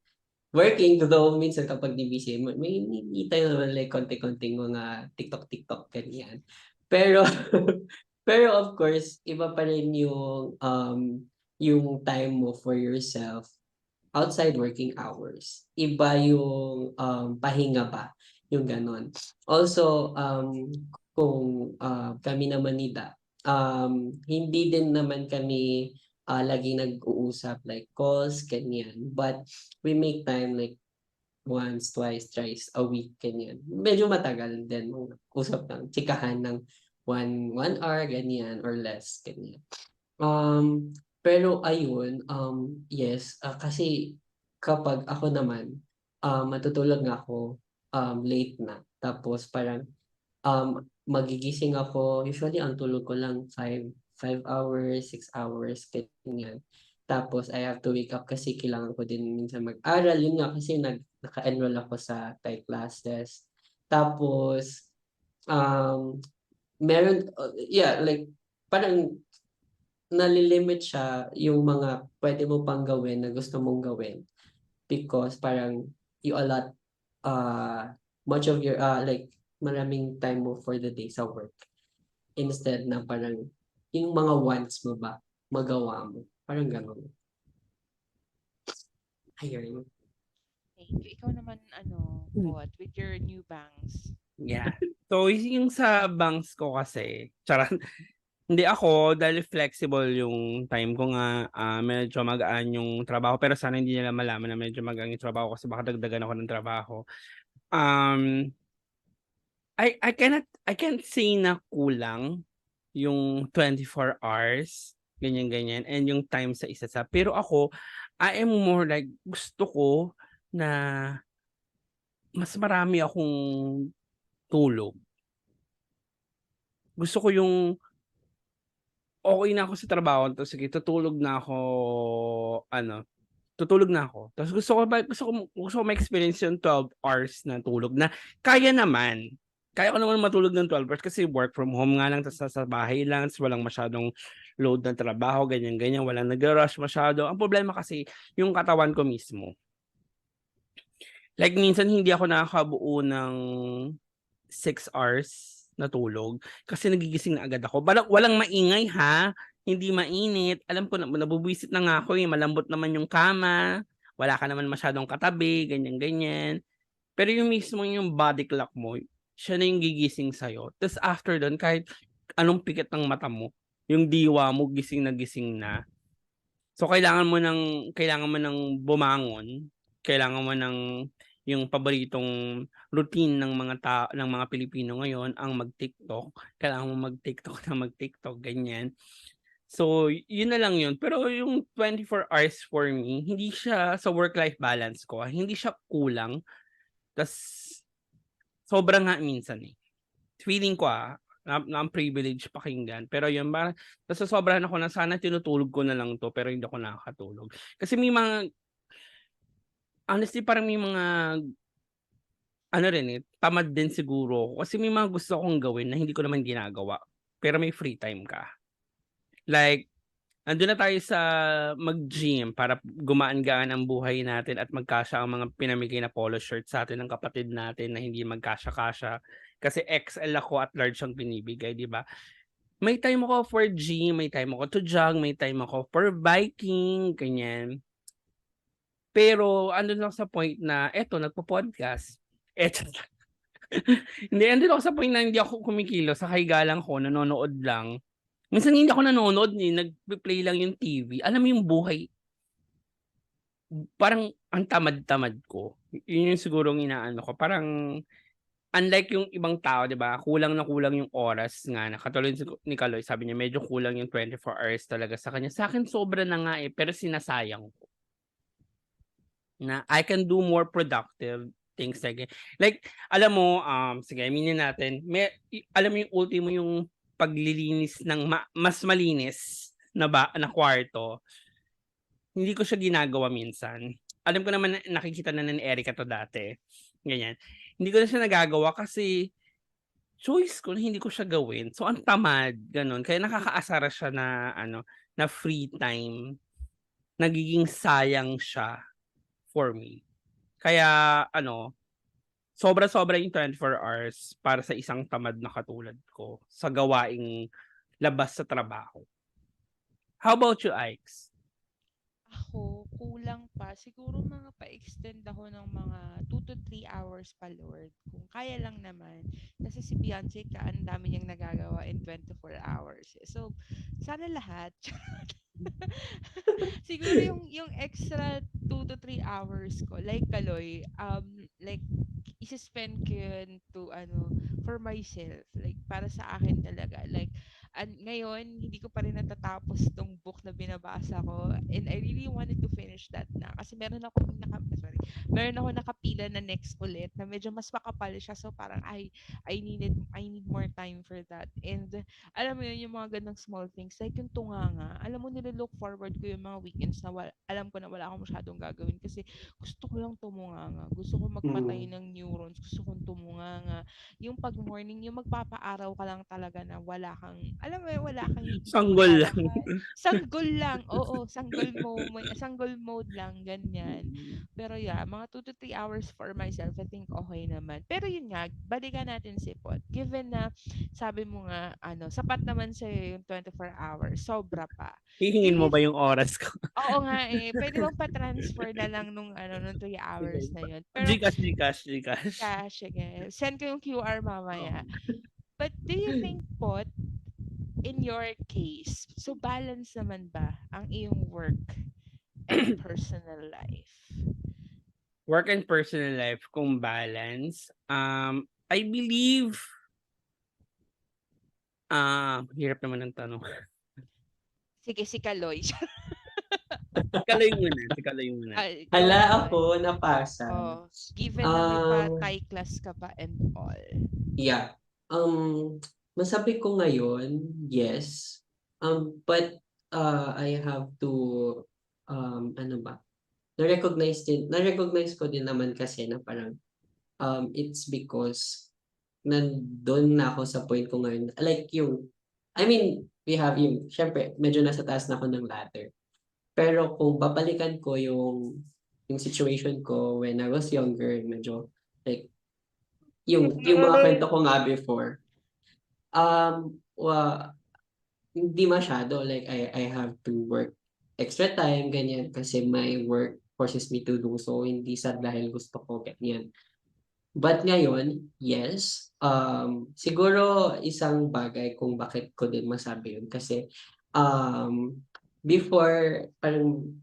working, though minsan kapag di busy, may me time naman like konti-konting mga TikTok, ganyan. Pero pero of course, iba pa rin yung time mo for yourself outside working hours. Iba yung pahinga ba, yung ganon. Also, kung kami naman ni Da, hindi din naman kami laging nag-uusap like calls, ganyan. But we make time like once, twice, thrice a week, ganyan. Medyo matagal din, usap ng chikahan ng one hour, ganyan, or less, ganyan. Pero ayun, yes, kasi kapag ako naman, matutulog nga ako late na. Tapos parang magigising ako, usually ang tulog ko lang 5 hours, 6 hours, ganyan. Tapos I have to wake up kasi kailangan ko din minsan mag-aral. Yun nga kasi naka-enroll ako sa Thai classes. Tapos, um, meron, yeah, like, parang nalilimit siya yung mga pwede mo pang gawin na gusto mong gawin because parang you allot much of your like maraming time mo for the day sa work instead na parang yung mga wants mo ba magawa mo parang gano'n. Ayun. Thank you. Ikaw naman Pot, with your new bangs. Yeah. So yung sa banks ko kasi, charot. Hindi ako dahil flexible yung time ko nga, medyo magaan yung trabaho pero sana hindi nila malaman na medyo magaan yung trabaho kasi baka dagdagan ako ng trabaho. I can't say na kulang yung 24 hours, ganyan and yung time sa isa sa. Pero ako, I am more like gusto ko na mas marami akong tulog. Gusto ko yung okay na ako sa trabaho, tapos sige tutulog na ako, tutulog na ako. Tapos gusto ko ma-experience yung 12 hours na tulog na kaya naman. Kaya ko naman matulog ng 12 hours kasi work from home nga lang, tapos sa bahay lang, tapos walang masyadong load ng trabaho, ganyan, walang nag-rush masyado. Ang problema kasi yung katawan ko mismo. Like minsan hindi ako nakakabuo ng 6 hours na tulog kasi nagigising na agad ako. Walang maingay ha, hindi mainit. Alam ko na nabubwisit na nga ako malambot naman yung kama, wala ka naman masyadong katabi, ganyan. Pero yung mismo yung body clock mo, siya na yung gigising sa'yo. Tapos after doon, kahit anong pikit ng mata mo, yung diwa mo gising na gising na. So kailangan mo ng bumangon, kailangan mo ng yung paboritong routine ng ng mga Pilipino ngayon ang mag-TikTok. Kailangan mo mag-TikTok, ganyan. So, yun na lang yun. Pero yung 24 hours for me, hindi siya sa work-life balance ko, hindi siya kulang. Tas sobra nga minsan eh. Feeling ko na ang privilege pakinggan. Pero yun, nasosobrahan ako na sana tinutulog ko na lang to pero hindi ako nakakatulog. Kasi honestly parang may mga ano rin eh, tamad din siguro ako. Kasi may mga gusto akong gawin na hindi ko naman ginagawa. Pero may free time ka. Like, andun na tayo sa mag-gym para gumaan-gaan ang buhay natin at magkasya ang mga pinamigay na polo shirt sa atin ng kapatid natin na hindi magkasya-kasya. Kasi XL ako at large ang binibigay, di ba? May time ako for gym, may time ako to jog, may time ako for biking, ganyan. Pero andun ako sa point na, eto, nagpo-podcast. Eto. Hindi, andun ako sa point na hindi ako kumikilos, sa higa lang ko, nanonood lang. Minsan hindi ako nanonood, nag-play lang yung TV. Alam mo yung buhay, parang ang tamad-tamad ko. Yun yung siguro inaano ko. Parang unlike yung ibang tao, 'di ba? Kulang na kulang yung oras nga na katulad ni Kaloy, sabi niya medyo kulang yung 24 hours talaga sa kanya. Sa akin sobra na nga eh, pero sinasayang ko. Na I can do more productive things like alam mo sige, aminin natin, alam mo yung ultimo yung paglilinis ng mas malinis na kwarto. Hindi ko siya ginagawa minsan. Alam ko naman nakikita na ni Erica to dati. Ganyan. Hindi ko na siya nagagawa kasi choice ko na hindi ko siya gawin. So ang tamad, ganun. Kaya nakakaasara siya na na free time. Nagiging sayang siya for me. Kaya sobra-sobra yung 24 hours para sa isang tamad na katulad ko sa gawaing labas sa trabaho. How about you, Ikes? Ako, kulang pa. Siguro mga pa-extend ako ng mga 2 to 3 hours pa, Lord. Kung kaya lang naman. Kasi si Beyonce ang dami niyang nagagawa in 24 hours. So, sana lahat. Siguro yung extra 2 to 3 hours ko, like Kaloy, like, isi-spend ko yun to, for myself. Like, para sa akin talaga. Like, ngayon, hindi ko pa rin natatapos tong book na binabasa ko. And I really wanted to finish that na. Kasi meron ako nakapila na next ulit na medyo mas makapal siya. So, parang, I need more time for that. And, alam mo yun, yung mga ganang small things. Like, yung tunganga. Alam mo, nililook forward ko yung mga weekends na alam ko na wala akong masyadong gagawin. Kasi, gusto ko lang tumunganga. Gusto ko magpatay ng neurons. Gusto kong tumunganga. Yung pag-morning, yung magpapaaraw ka lang talaga na wala kang, alam mo, wala kang hindi ka Sanggol lang. Sanggol lang. Oo, sanggol mode lang, ganyan. Pero yeah, mga 2 to 3 hours for myself, I think okay naman. Pero yun nga, balikan natin si Pot. Given na, sabi mo nga, sapat naman sa'yo yung 24 hours, sobra pa. Hihingin mo ba yung oras ko? Oo nga eh. Pwede bang pa-transfer na lang nung 3 hours na yun. Pero, Gcash. sige. Send ko yung QR mamaya. But do you think, Pot, in your case, so balance naman ba ang iyong work and personal life? Work and personal life kung balance. I believe hirap naman ng tanong. Sige, si Kaloy. Kaloy muna. Hala ako, napasa. Given na may pa-Thai class ka pa and all. Yeah. Masabi ko ngayon, yes. But I have to na-recognize ko din naman kasi na parang it's because nandun na ako sa point ko ngayon. Like we have syempre, medyo nasa taas na ako ng ladder. Pero kung babalikan ko yung situation ko when I was younger, medyo like yung mga kwento ko nga before, hindi masyado. Like, I have to work extra time, ganyan, kasi my work forces me to do so, hindi sa dahil gusto ko, ganyan. But ngayon, yes, siguro isang bagay kung bakit ko din masabi yun, kasi before, parang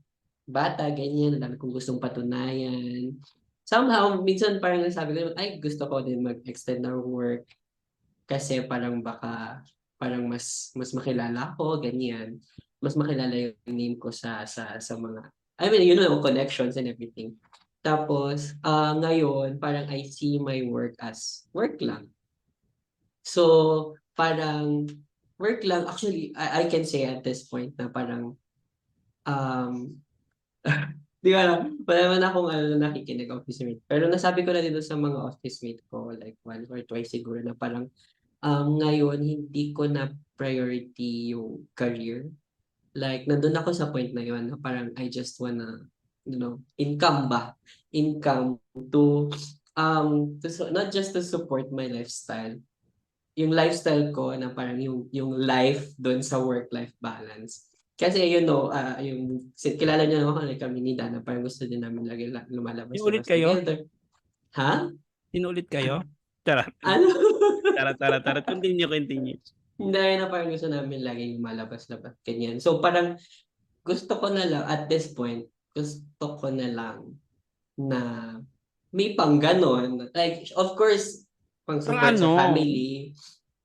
bata, ganyan, dami kong gustong patunayan. Somehow, minsan parang nasabi ko, ay, gusto ko din mag-extend ng work kasi parang baka, parang mas makilala ko, ganyan. Mas makilala yung name ko sa mga, I mean, connections and everything. Tapos, ngayon, parang I see my work as work lang. So, parang work lang. Actually, I can say at this point na parang, um, di ko alam, wala naman akong nakikinig office mate. Pero nasabi ko na dito sa mga office mate ko, like once or twice siguro na parang, ngayon, hindi ko na priority yung career. Like, nandun ako sa point na yun na parang I just wanna, income ba? Income to, not just to support my lifestyle, yung lifestyle ko na parang yung life doon sa work-life balance. Kasi kilala niyo naman kami, kami ni Dana, parang gusto din namin lagi Inulit lumalabas-labas kayo? together. Ha? Inulit kayo? Charot. Ano? Charot. Continue. Hindi na parang gusto namin lagi lumalabas-labas, ganyan. So parang gusto ko na lang, at this point, gusto ko na lang na may pang ganon. Like, of course, pang Ang support sa ano? family,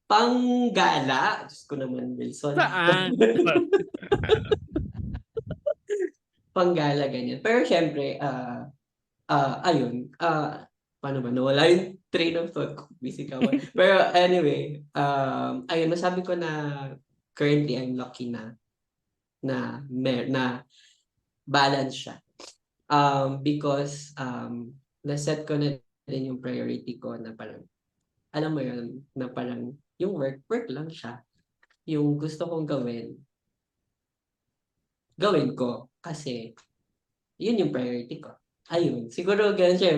pang gala. Diyos ko naman, Wilson. Saan? Pang gala, ganyan. Pero syempre, ayun, paano ba, nawala yung train of thought ko, busy ka ba? Pero anyway, ayun, masabi ko na currently I'm lucky na balance siya. Because naset ko na din yung priority ko na parang, alam mo yun, na parang yung work lang siya. Yung gusto kong gawin ko. Kasi, yun yung priority ko. Ayun, siguro ganun siya.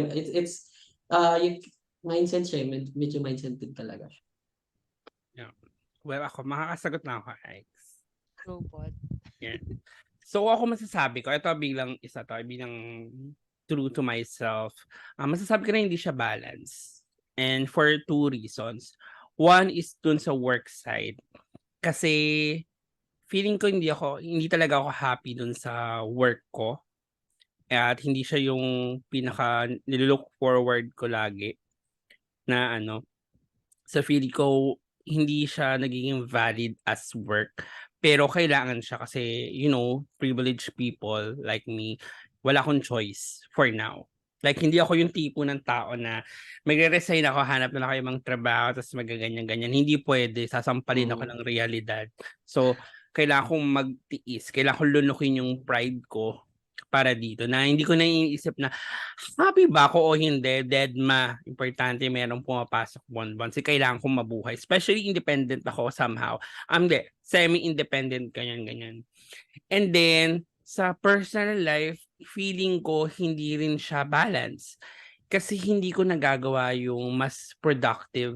Yung mindset siya, medyo mindset din talaga siya. Yeah. Well, ako, makakasagot na ako, Alex. Robot. Yeah. So, ako masasabi ko, ito bilang true to myself, masasabi ko na hindi siya balance. And for 2 reasons. One is dun sa work side. Kasi, feeling ko hindi talaga ako happy dun sa work ko. At hindi siya yung pinaka nilook forward ko lagi na sa feeling ko hindi siya nagiging valid as work. Pero kailangan siya kasi, privileged people like me, wala akong choice for now. Like, hindi ako yung tipo ng tao na magre-resign ako, hanap na lang kayo ibang trabaho, tapos magaganyan-ganyan. Hindi pwede, sasampalin ako ng realidad. So, kailangan kong magtiis, kailangan kong lunukin yung pride ko para dito, na hindi ko na iniisip na happy ba ako o hindi, deadma. Importante merong pumapasok buwan-buwan. Kasi kailangan kong mabuhay. Especially independent ako somehow. Semi-independent, ganyan. And then, sa personal life, feeling ko hindi rin siya balance. Kasi hindi ko nagagawa yung mas productive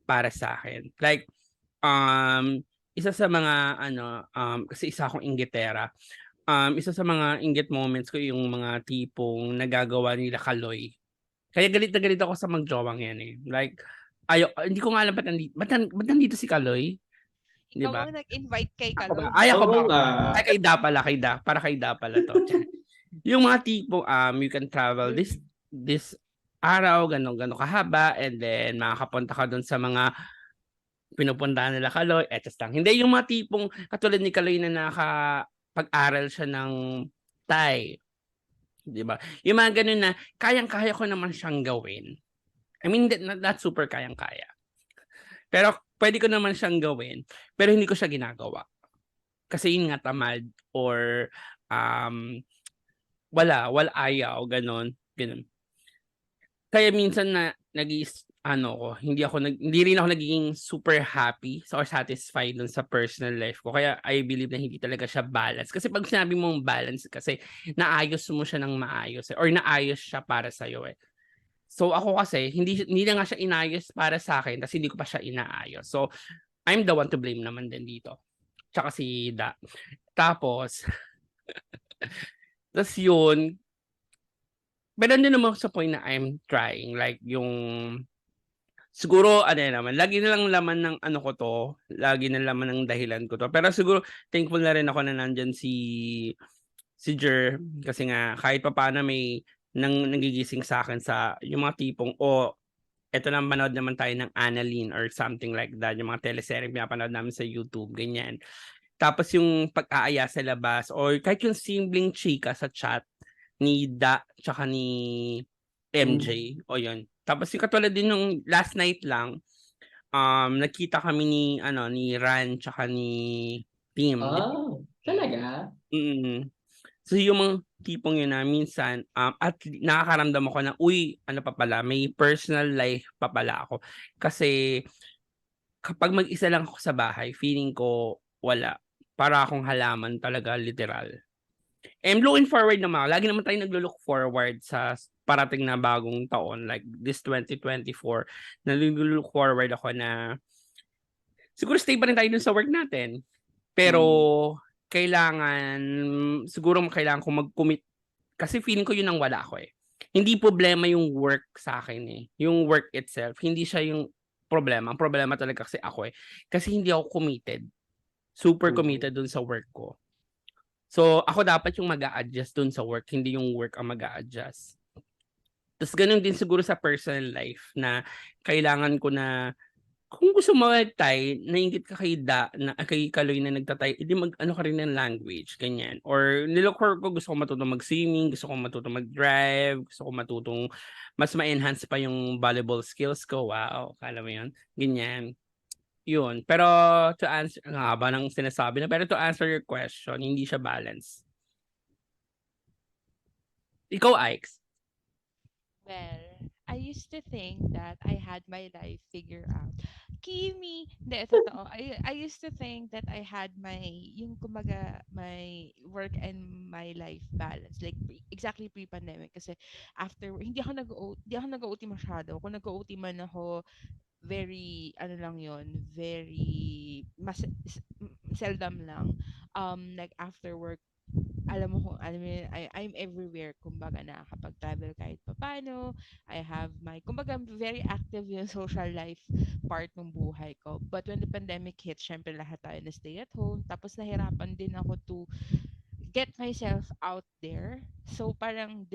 para sa akin. Like, isa sa mga, kasi isa akong inggitera. Isa sa mga inggit moments ko yung mga tipong nagagawa nila Kaloy. Kaya galit na galit ako sa magjowang yan eh. Like, hindi ko nga alam ba't nandito si Kaloy? Di Ikaw ba? ang nag-invite kay Ako ba? Kaloy. Ako ba? Oo nga. Ay, para kay Da pala to. Yung mga tipong, you can travel this araw, gano'n kahaba, and then makakapunta ka doon sa mga pinupuntahan nila Kaloy, etos lang. Hindi yung mga tipong katulad ni Kaloy na nakapag-aral siya ng Thai. Di ba? Yung mga ganun na kayang-kaya ko naman siyang gawin. I mean, not super kayang-kaya. Pero pwede ko naman siyang gawin, pero hindi ko siya ginagawa. Kasi yun nga tamad or wala ayaw, ganun. Kaya minsan na hindi rin ako nagiging super happy or satisfied dun sa personal life ko. Kaya I believe na hindi talaga siya balance. Kasi pag sinabi mong balance, kasi naayos mo siya ng maayos or naayos siya para sa'yo eh. So ako kasi, hindi na nga siya inayos para sa akin kasi hindi ko pa siya inaayos. So I'm the one to blame naman din dito. Tsaka si Da. Tapos yun, pero nandun naman sa point na I'm trying. Like yung siguro ano yan naman, lagi na lang laman ng ano ko 'to, lagi na laman ng dahilan ko 'to. Pero siguro thankful na rin ako na nandiyan si Jer kasi nga kahit papaano may nagigising sa'kin sa yung mga tipong, eto na manood naman tayo ng Annalyn or something like that, yung mga teleseryeng pinapanood namin sa YouTube, ganyan. Tapos yung pag-aaya sa labas or kahit yung simpleng chika sa chat ni Da tsaka ni MJ, o yun. Tapos yung katulad din nung last night lang, nagkita kami ni Ran tsaka ni Tim, Oh, talaga? So yung mga tipong yun na minsan, at nakakaramdam ako na, uy, ano pa pala, may personal life pa pala ako. Kasi kapag mag-isa lang ako sa bahay, feeling ko wala. Para akong halaman talaga, literal. I'm looking forward naman. Lagi naman tayo naglo-look forward sa parating na bagong taon, like this 2024. Naglo-look forward ako na siguro stay pa rin tayo dun sa work natin. Pero kailangan ko mag-commit kasi feeling ko yun ang wala ako eh. Hindi problema yung work sa akin eh. Yung work itself, hindi siya yung problema. Ang problema talaga kasi ako eh. Kasi hindi ako committed. Super committed dun sa work ko. So, ako dapat yung mag-a-adjust dun sa work, hindi yung work ang mag-a-adjust. Tapos ganun din siguro sa personal life na kailangan ko na kung gusto mo mag-Thai, nainggit ka kay Kaloy na nagta-Thai, edi mag-ano ka rin ng language, ganyan. Or nilook ko gusto ko matutong mag-swimming, gusto ko matutong mag-drive, gusto ko matutong mas ma-enhance pa yung volleyball skills ko. Wow, kala mo yun? Ganyan. Yun. Pero to answer, ang haba ng sinasabi na, pero to answer your question, hindi siya balance. Ikaw, Ike's? Well, I used to think that I had my life figured out. Kimi, hindi, totoo. I used to think that I had yung kumbaga, my work and my life balance. Like, exactly pre-pandemic. Kasi after, hindi ako nag-OT masyado. Kung nag-OT man ako, very, ano lang yon very, seldom lang. Like, after work, alam mo yun, I'm everywhere, kumbaga nakakapag-travel kahit papaano. I have kumbaga very active yung social life part ng buhay ko. But when the pandemic hit, syempre lahat tayo na stay at home. Tapos nahirapan din ako to get myself out there. So parang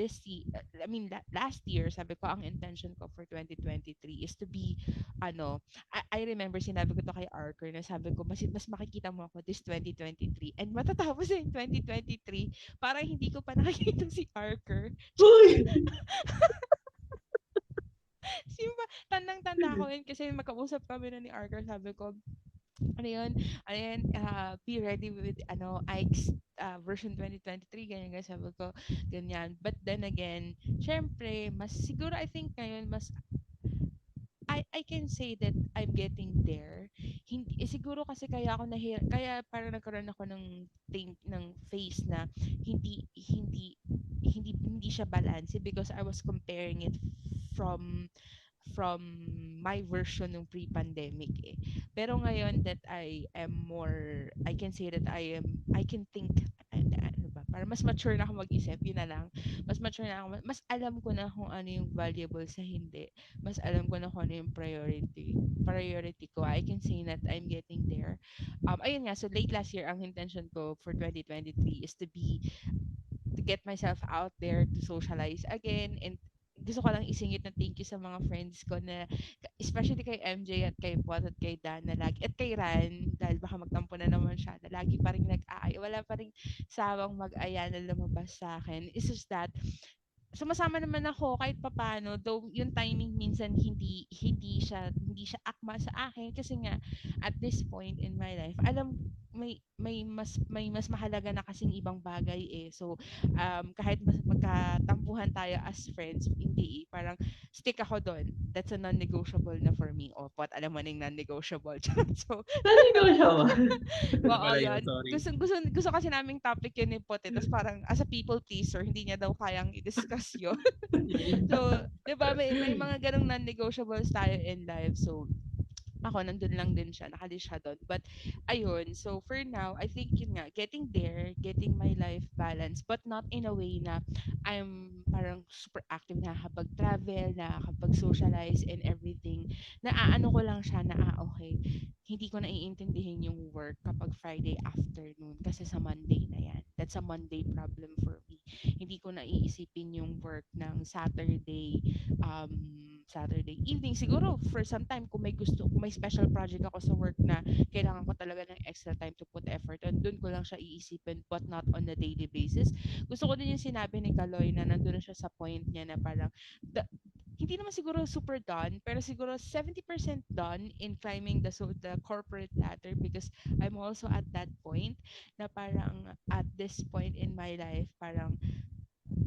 last year, sabi ko ang intention ko for 2023 is to be, I remember sinabi ko to kay Arker na sabi ko, mas makikita mo ako this 2023. And matatapos na yung 2023, parang hindi ko pa nakikita si Arker. Uy! Tandang-tanda ko yun kasi magkausap kami na ni Arker, sabi ko, be ready with Ike's version 2023, ganyan, sabi ko, ganyan. But then again, syempre, siguro I think ngayon, I can say that I'm getting there. Hindi, siguro kasi kaya parang nagkaroon ako ng phase na hindi siya balance because I was comparing it from my version ng pre-pandemic eh. Pero ngayon that I can say that I can think, ano ba, para mas mature na ako mag-isip, yun na lang. Mas mature na ako, mas alam ko na kung ano yung valuable sa hindi. Mas alam ko na kung ano yung priority ko. I can say that I'm getting there. Ayun nga, so late last year, ang intention ko for 2023 is to get myself out there, to socialize again, and gusto ko lang isingit na thank you sa mga friends ko na, especially kay MJ at kay Pot at kay Dan na lagi, at kay Ran, dahil baka magtampo na naman siya, na lagi pa rin nag-aay, wala pa rin sawang mag-aya na lumabas sa akin. It's just that, sumasama naman ako kahit papaano, though yung timing minsan hindi siya akma sa akin kasi nga at this point in my life may mas mahalaga na kasing ibang bagay eh. So kahit magkatampuhan tayo as friends, hindi parang stick ako doon. That's a non-negotiable na for me. O pot, alam mo na yung non-negotiable. So Non-negotiable. oo, yun. Gusto kasi naming topic yun ni Pote. Tapos parang as a people pleaser, hindi niya daw kayang i-discuss yun. So, di ba, may mga ganong non-negotiables tayo in life. So, ako, nandun lang din siya, nakalis siya doon. But, ayun, so for now, I think yun nga, getting there, getting my life balance, but not in a way na I'm parang super active, nakakapag-travel, nakakapag-socialize and everything. Naaano ko lang siya na, okay, hindi ko naiintindihin yung work kapag Friday afternoon kasi sa Monday na yan. That's a Monday problem for me. Hindi ko naiisipin yung work ng Saturday evening. Siguro for some time kung may special project ako sa work na kailangan ko talaga ng extra time to put effort on, doon ko lang siya iisipin but not on a daily basis. Gusto ko din yung sinabi ni Kaloy na nandun na siya sa point niya na parang hindi naman siguro super done, pero siguro 70% done in climbing the corporate ladder because I'm also at that point na parang at this point in my life, parang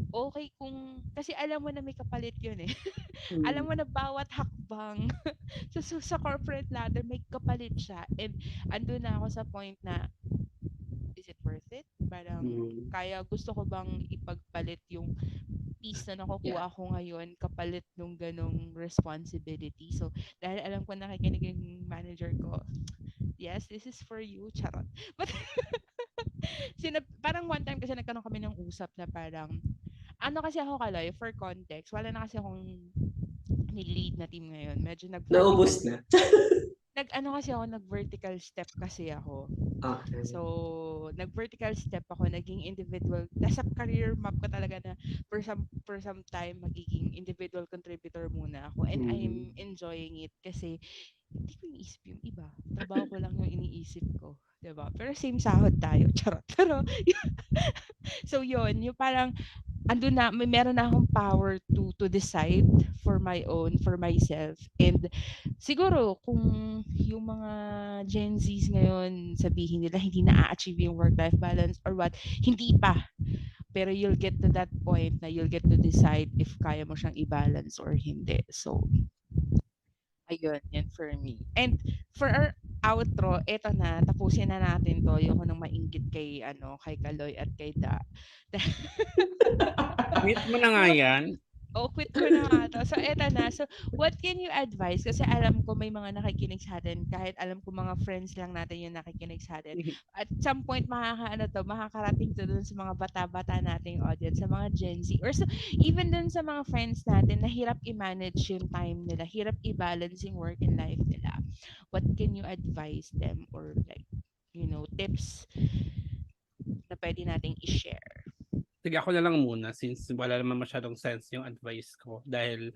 okay kung, kasi alam mo na may kapalit yun eh. Alam mo na bawat hakbang sa corporate ladder may kapalit siya. And andun na ako sa point na, is it worth it? Parang, gusto ko bang ipagpalit yung peace na nakukuha ko ngayon kapalit nung ganong responsibility. So, dahil alam ko nakikinig yung manager ko, yes, this is for you, charot. But, parang one time kasi nagkaroon kami ng usap na parang, ano kasi ako, Kaloy, for context, wala na kasi akong ni-lead na team ngayon. Medyo Naubos na. nag-vertical step kasi ako. Okay. So, nag-vertical step ako, naging individual. Nasa career map ko talaga na for some time, magiging individual contributor muna ako. And I'm enjoying it kasi hindi ko iniisip yung iba. Trabaho ko lang yung iniisip ko. Diba? Pero same sahod tayo. Charot. Pero, so yun, yung parang, andun na, meron na akong power to decide for myself. And siguro kung yung mga Gen Zs ngayon sabihin nila hindi na-achieve yung work-life balance or what, hindi pa. Pero you'll get to that point na you'll get to decide if kaya mo siyang i-balance or hindi. So, ayun, yan for me. And for our outro, eto na, tapusin na natin to. Yung nang mainggit kay Kaloy at kay Da. Quit mo na nga yan. Quit ko na nga to. So, eto na. So, what can you advise? Kasi alam ko may mga nakikinig sa atin. Kahit alam ko mga friends lang natin yung nakikinig sa atin. At some point, makakarating to dun sa mga bata-bata nating audience, sa mga Gen Z. Or so, even dun sa mga friends natin na hirap i-manage yung time nila, hirap i-balance yung work and life nila. What can you advise them? Or like, tips na pwede nating i-share? Sige, ako na lang muna since wala naman masyadong sense yung advice ko. Dahil,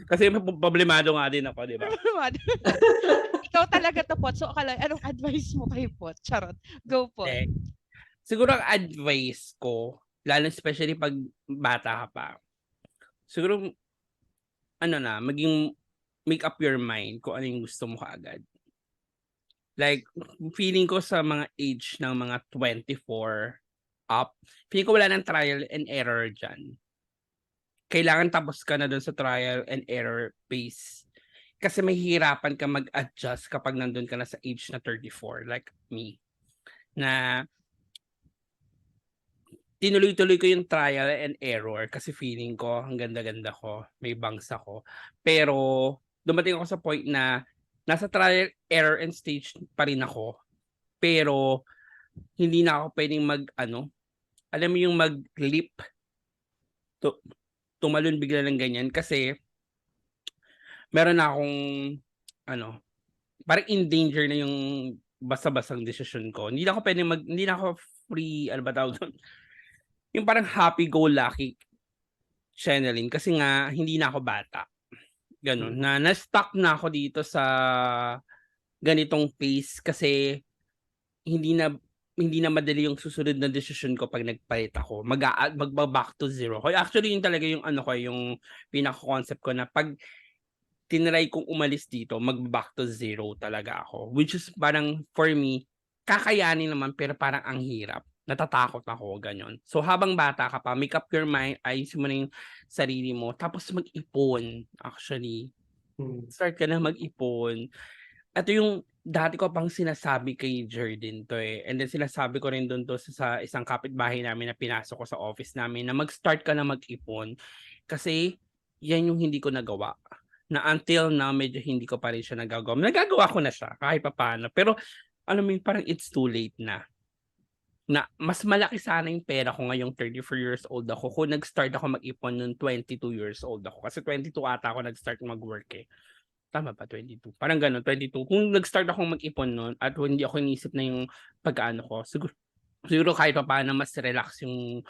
kasi problemado nga din ako, di ba? Ikaw talaga to, Pot. So, anong advice mo kay Pot? Charot. Go, Pot. Siguro ang advice ko, lalo especially pag bata ka pa, siguro, make up your mind kung ano yung gusto mo kaagad. Like, feeling ko sa mga age ng mga 24 up, feeling ko wala ng trial and error dyan. Kailangan tapos ka na dun sa trial and error phase. Kasi mahihirapan ka mag-adjust kapag nandun ka na sa age na 34, like me. Na tinuloy-tuloy ko yung trial and error kasi feeling ko, ang ganda-ganda ko, may bangs ako. Pero, dumating ako sa point na nasa trial, error, and stage pa rin ako. Pero, hindi na ako pwedeng alam mo yung mag-leap, tumalon bigla ng ganyan kasi meron na akong parang in danger na yung basta-bastang desisyon ko. Hindi na ako free, ano ba tawag doon? Yung parang happy-go-lucky channeling kasi nga hindi na ako bata. Ganun. Na-stuck na ako dito sa ganitong pace kasi hindi na madali yung susunod na desisyon ko pag nagpalit ako. Magba-back to zero. Actually, yun talaga yung yung pinaka-concept ko na pag tinry kong umalis dito, mag-back to zero talaga ako. Which is parang, for me, kakayanin naman pero parang ang hirap. Natatakot ako, ganyan. So, habang bata ka pa, make up your mind, ayusin mo na yung sarili mo, tapos mag-ipon, actually. Start ka na mag-ipon. Ito yung dati ko pang sinasabi kay Jerdin to eh. And then sinasabi ko rin doon to sa isang kapitbahay namin na pinasok ko sa office namin na mag-start ka na mag-ipon. Kasi yan yung hindi ko nagawa. na until now medyo hindi ko pa rin siya nagagawa. Nagagawa ko na siya kahit papaano. Pero alam mo yun, parang it's too late na. Na mas malaki sana yung pera ko ngayong 34 years old ako kung nag-start ako mag-ipon nung 22 years old ako. Kasi 22 ata ako nag-start mag-work eh. Tama ba? 22. Parang gano'n, 22. Kung nag-start akong mag-ipon noon at hindi ako inisip na yung pagkaano ko, siguro kahit pa paano mas relax yung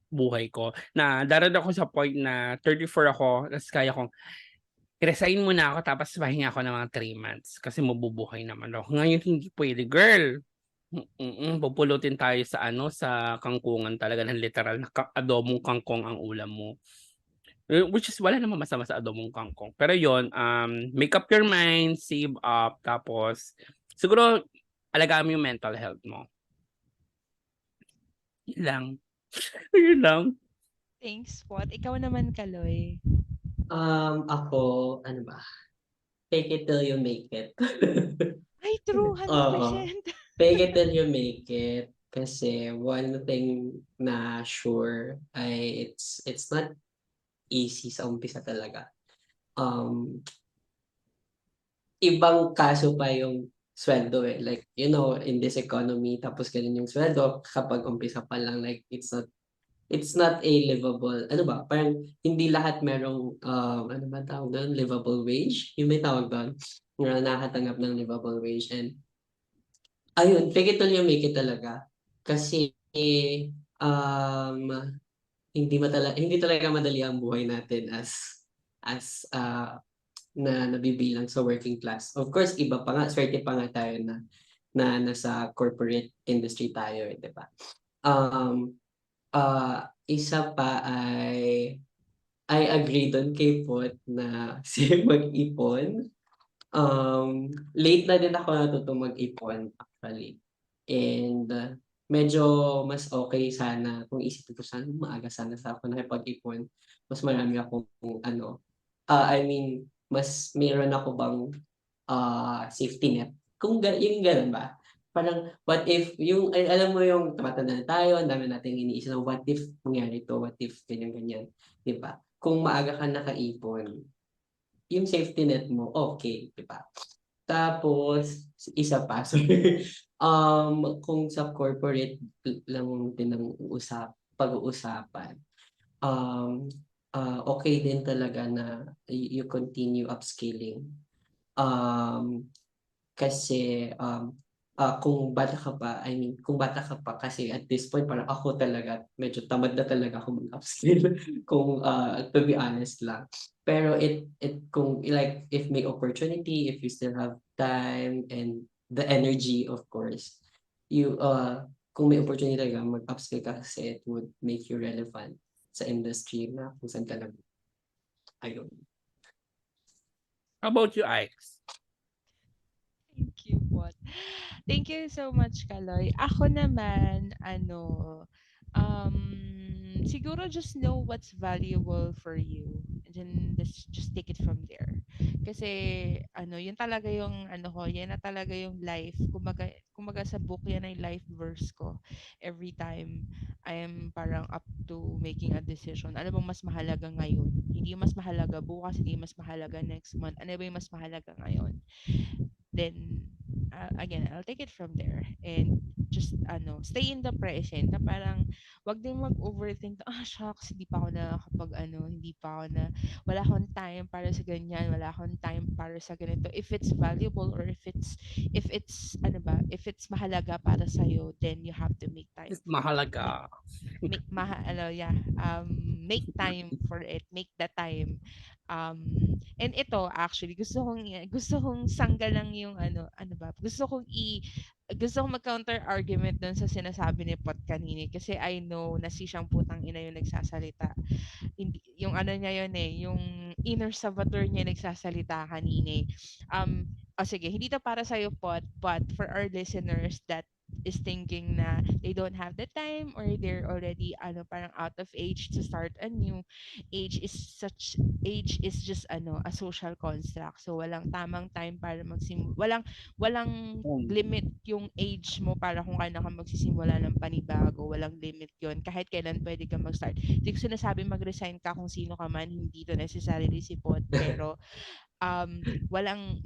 buhay ko. Na darating ako sa point na 34 ako, tapos kaya kong i-resign muna ako tapos pahinga ako ng mga 3 months kasi mabubuhay naman ako. Ngayon hindi pwede, girl. Pupulutin tayo sa sa kangkungan talaga ng literal na adobong kangkong ang ulam mo. Which is wala namang masama sa adobong kangkong. Pero yon, make up your mind, save up, tapos siguro alagaan mo yung mental health mo. Yun lang. Yun lang. Thanks, Pot. Ikaw naman, Kaloy. Ako, ano ba? Fake it till you make it. Ay, true, 100%. Fake it till you make it. Kasi one thing na sure ay it's not easy sa umpisa talaga. Ibang kaso pa yung sweldo eh. Like, you know, in this economy, tapos ganun yung sweldo, kapag umpisa pa lang, like, it's not a livable, ano ba, parang hindi lahat merong, ano ba tawag doon, livable wage? Yung may tawag doon, na nakatanggap ng livable wage. And, ayun, fake it till you make it talaga. Kasi, um, hindi talaga madali ang buhay natin as na nabibilang sa working class. Of course, iba pa nga, swerte pa nga tayo na nasa corporate industry tayo, di ba? Isa pa ay I agree doon kay Pot na mag-ipon. Late na din ako natutong mag-ipon actually. And medyo mas okay sana kung isipin ko sana maaga sana sa ako nakipag-ipon. Mas marami akong I mean, mas meron ako bang safety net? Yung gano'n ba? Parang what if yung alam mo yung tumatanda na tayo, ang dami nating iniisip na what if mangyari 'to, what if ganyan, 'di ba? Kung maaga ka nakaipon, yung safety net mo okay, 'di ba? Tapos isa pa, sorry, kung sa corporate lang din ang pag-uusapan, um, okay din talaga na you continue upskilling. Kasi kung bata ka pa, I mean, kung bata ka pa kasi at this point parang ako talaga medyo tamad na talaga ako mag-upskill kung to be honest lang. Pero kung like if may opportunity, if you still have time and the energy of course, you kung may opportunity talaga mag-upskill ka kasi it would make you relevant sa industry na kung saan ka ayun. How about you, Ike's? Thank you, Pot. Thank you so much, Kaloy. Ako naman, siguro just know what's valuable for you. And then just take it from there. Kasi, yun talaga yung, yan na talaga yung life. Kumaga sa book, yan ay life verse ko. Every time I am parang up to making a decision. Ano bang mas mahalaga ngayon? Hindi mas mahalaga bukas, hindi mas mahalaga next month. Ano ba yung mas mahalaga ngayon? Then again, I'll take it from there and just stay in the present na parang wag din mag-overthink shucks, hindi pa ako wala akong time para sa ganyan, wala akong time para sa ganito. If it's valuable or if it's mahalaga para sa iyo, then you have to make time. It's mahalaga. Make time for it, make the time. And ito actually gusto kong sanggalang yung gusto kong mag-counter argument dun sa sinasabi ni Pot kanini kasi I know na si siyang putang ina yung nagsasalita. Hindi, yung niya yun yung inner saboteur niya yung nagsasalita kanini. Sige, hindi to para sa iyo Pot, but for our listeners that is thinking na they don't have the time or they're already parang out of age to start a new age is just a social construct. So walang tamang time para walang limit yung age mo para kung kailan ka magsisimula ng panibago. Walang limit yon. Kahit kailan pwede ka mag-start. Hindi ko sinasabi mag-resign ka kung sino ka man, hindi to necessarily sipot, pero walang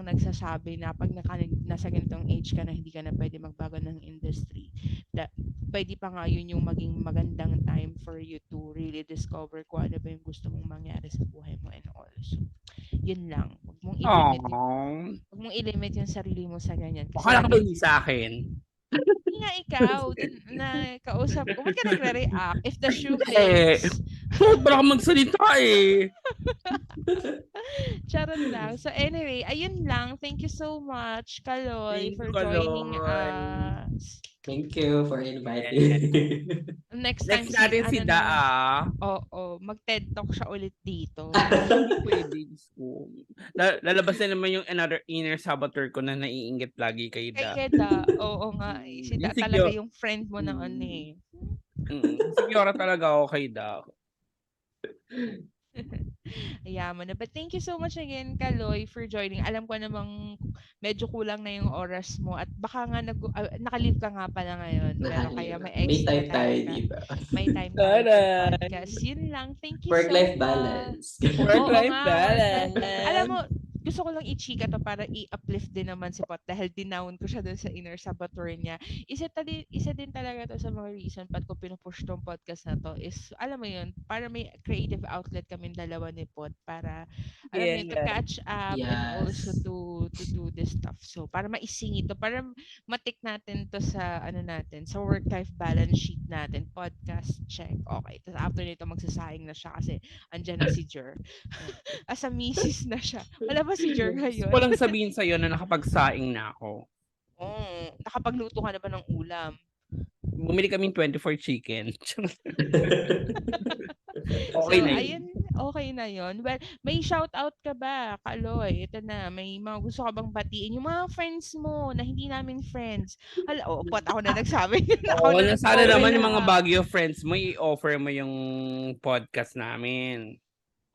nagsasabi na pag nasa ganitong age ka na hindi ka na pwede magbago ng industry. Pwede pa nga yun yung maging magandang time for you to really discover kung ano ba yung gusto mong mangyari sa buhay mo and all. So, yun lang. Huwag mong i-limit yung sarili mo sa ganyan. Baka lang hindi sa akin. Hindi nga ikaw, na kausap ko, ba't ka nagre-react? If the shoe fits. Sobra ka magsalita eh. Charot lang. So anyway, ayun lang. Thank you so much, Kaloy, for joining us. Thank you for inviting. Next time natin si Daa. Oo, mag-TED Talk siya ulit dito. Pwede. Lalabas na naman yung another inner saboteur ko na naiinggit lagi kay Da. Kay Da, oo nga. Si Da talaga yung friend mo na eh. Siguro talaga ako kay Da. Ayaw mo na. But thank you so much again, Kaloy, for joining. Alam ko namang medyo kulang na yung oras mo at baka nga nakalive ka nga pala ngayon. Pero kaya may extra time tayo dito. May time tayo sa podcast. Yun lang. Thank you so much. Work-life balance. Work-life balance. Alam mo, gusto ko lang i-chika to para i-uplift din naman si Pot dahil dinown ko siya dun sa inner saboteur niya. Isa din talaga to sa mga reason ba't ko pinupush tong podcast na to is, alam mo yun, para may creative outlet kami dalawa ni Pot para, alam mo yun, to catch up and also to do this stuff. So, para maisingit to, para matik natin to sa, sa work-life balance sheet natin. Podcast, check. Okay. Tapos after nito, magsasayang na siya kasi andyan na si Jer. As a misis na siya. Wala ba si Jer ngayon? Walang sabihin sa'yo na nakapagsaing na ako. Nakapagluto ka na ba ng ulam? Bumili kaming 24 chicken. Okay na yun. Okay na yun. Well, may shoutout ka ba, Kaloy? Ito na, may mga gusto ka bang batiin? Yung mga friends mo na hindi namin friends. Pot ako na nagsabi. Sana naman yung mga Baguio friends mo, i-offer mo yung podcast namin.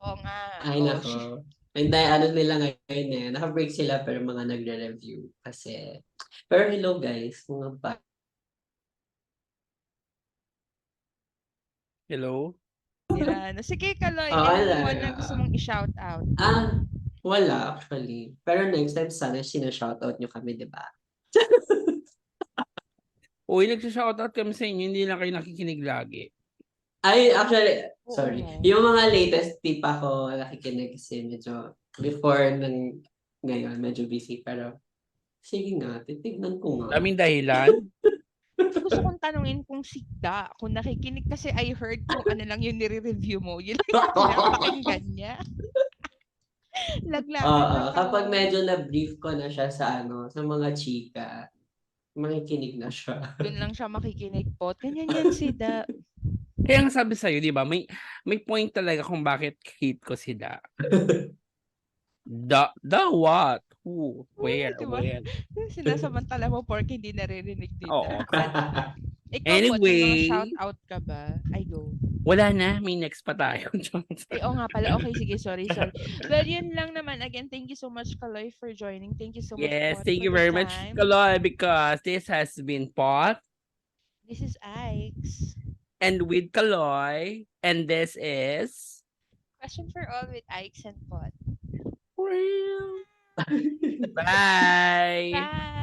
Oo nga. Ay, nako. Hindi, nila ngayon eh. Naka-break sila pero mga nagre-review. Kasi, pero hello guys, mga Hello? Sige, Kaloy, ano mo na gusto mong i-shout out? Wala actually. Pero next time sana sina-shoutout nyo kami, di ba? Uy, nagsa-shoutout kami sa inyo, hindi lang kayo nakikinig lagi. Ay, actually, sorry. Yung mga latest tip ako nakikinig kasi medyo before ngayon, medyo busy. Pero, sige nga, titignan ko nga. Daming dahilan. Gusto kong tanungin kung sigda, kung nakikinig kasi I heard kung ano lang yung nire-review mo. Yun lang yung pinapakinggan niya. Kapag medyo na-brief ko na siya sa mga chika, makikinig na siya. Doon lang siya makikinig po. Ganyan yan si Da. Kaya nga sabi sa'yo, di ba, may point talaga kung bakit hate ko si Da. Da what? Who? Where? Diba? When? Sinasamantala mo porke hindi naririnig dito. Oo. Ikaw, Anyway, shout out ka ba? I go. Wala na, may next pa tayo. Oo nga pala. Okay, sige, sorry. Well, yun lang naman. Again, thank you so much, Kaloy, for joining. Thank you so much. Yes, thank you very much, Kaloy, because this has been Pot. This is Ike's. And with Kaloy. And this is... Question for all with Ike's and Pot. Bye! Bye!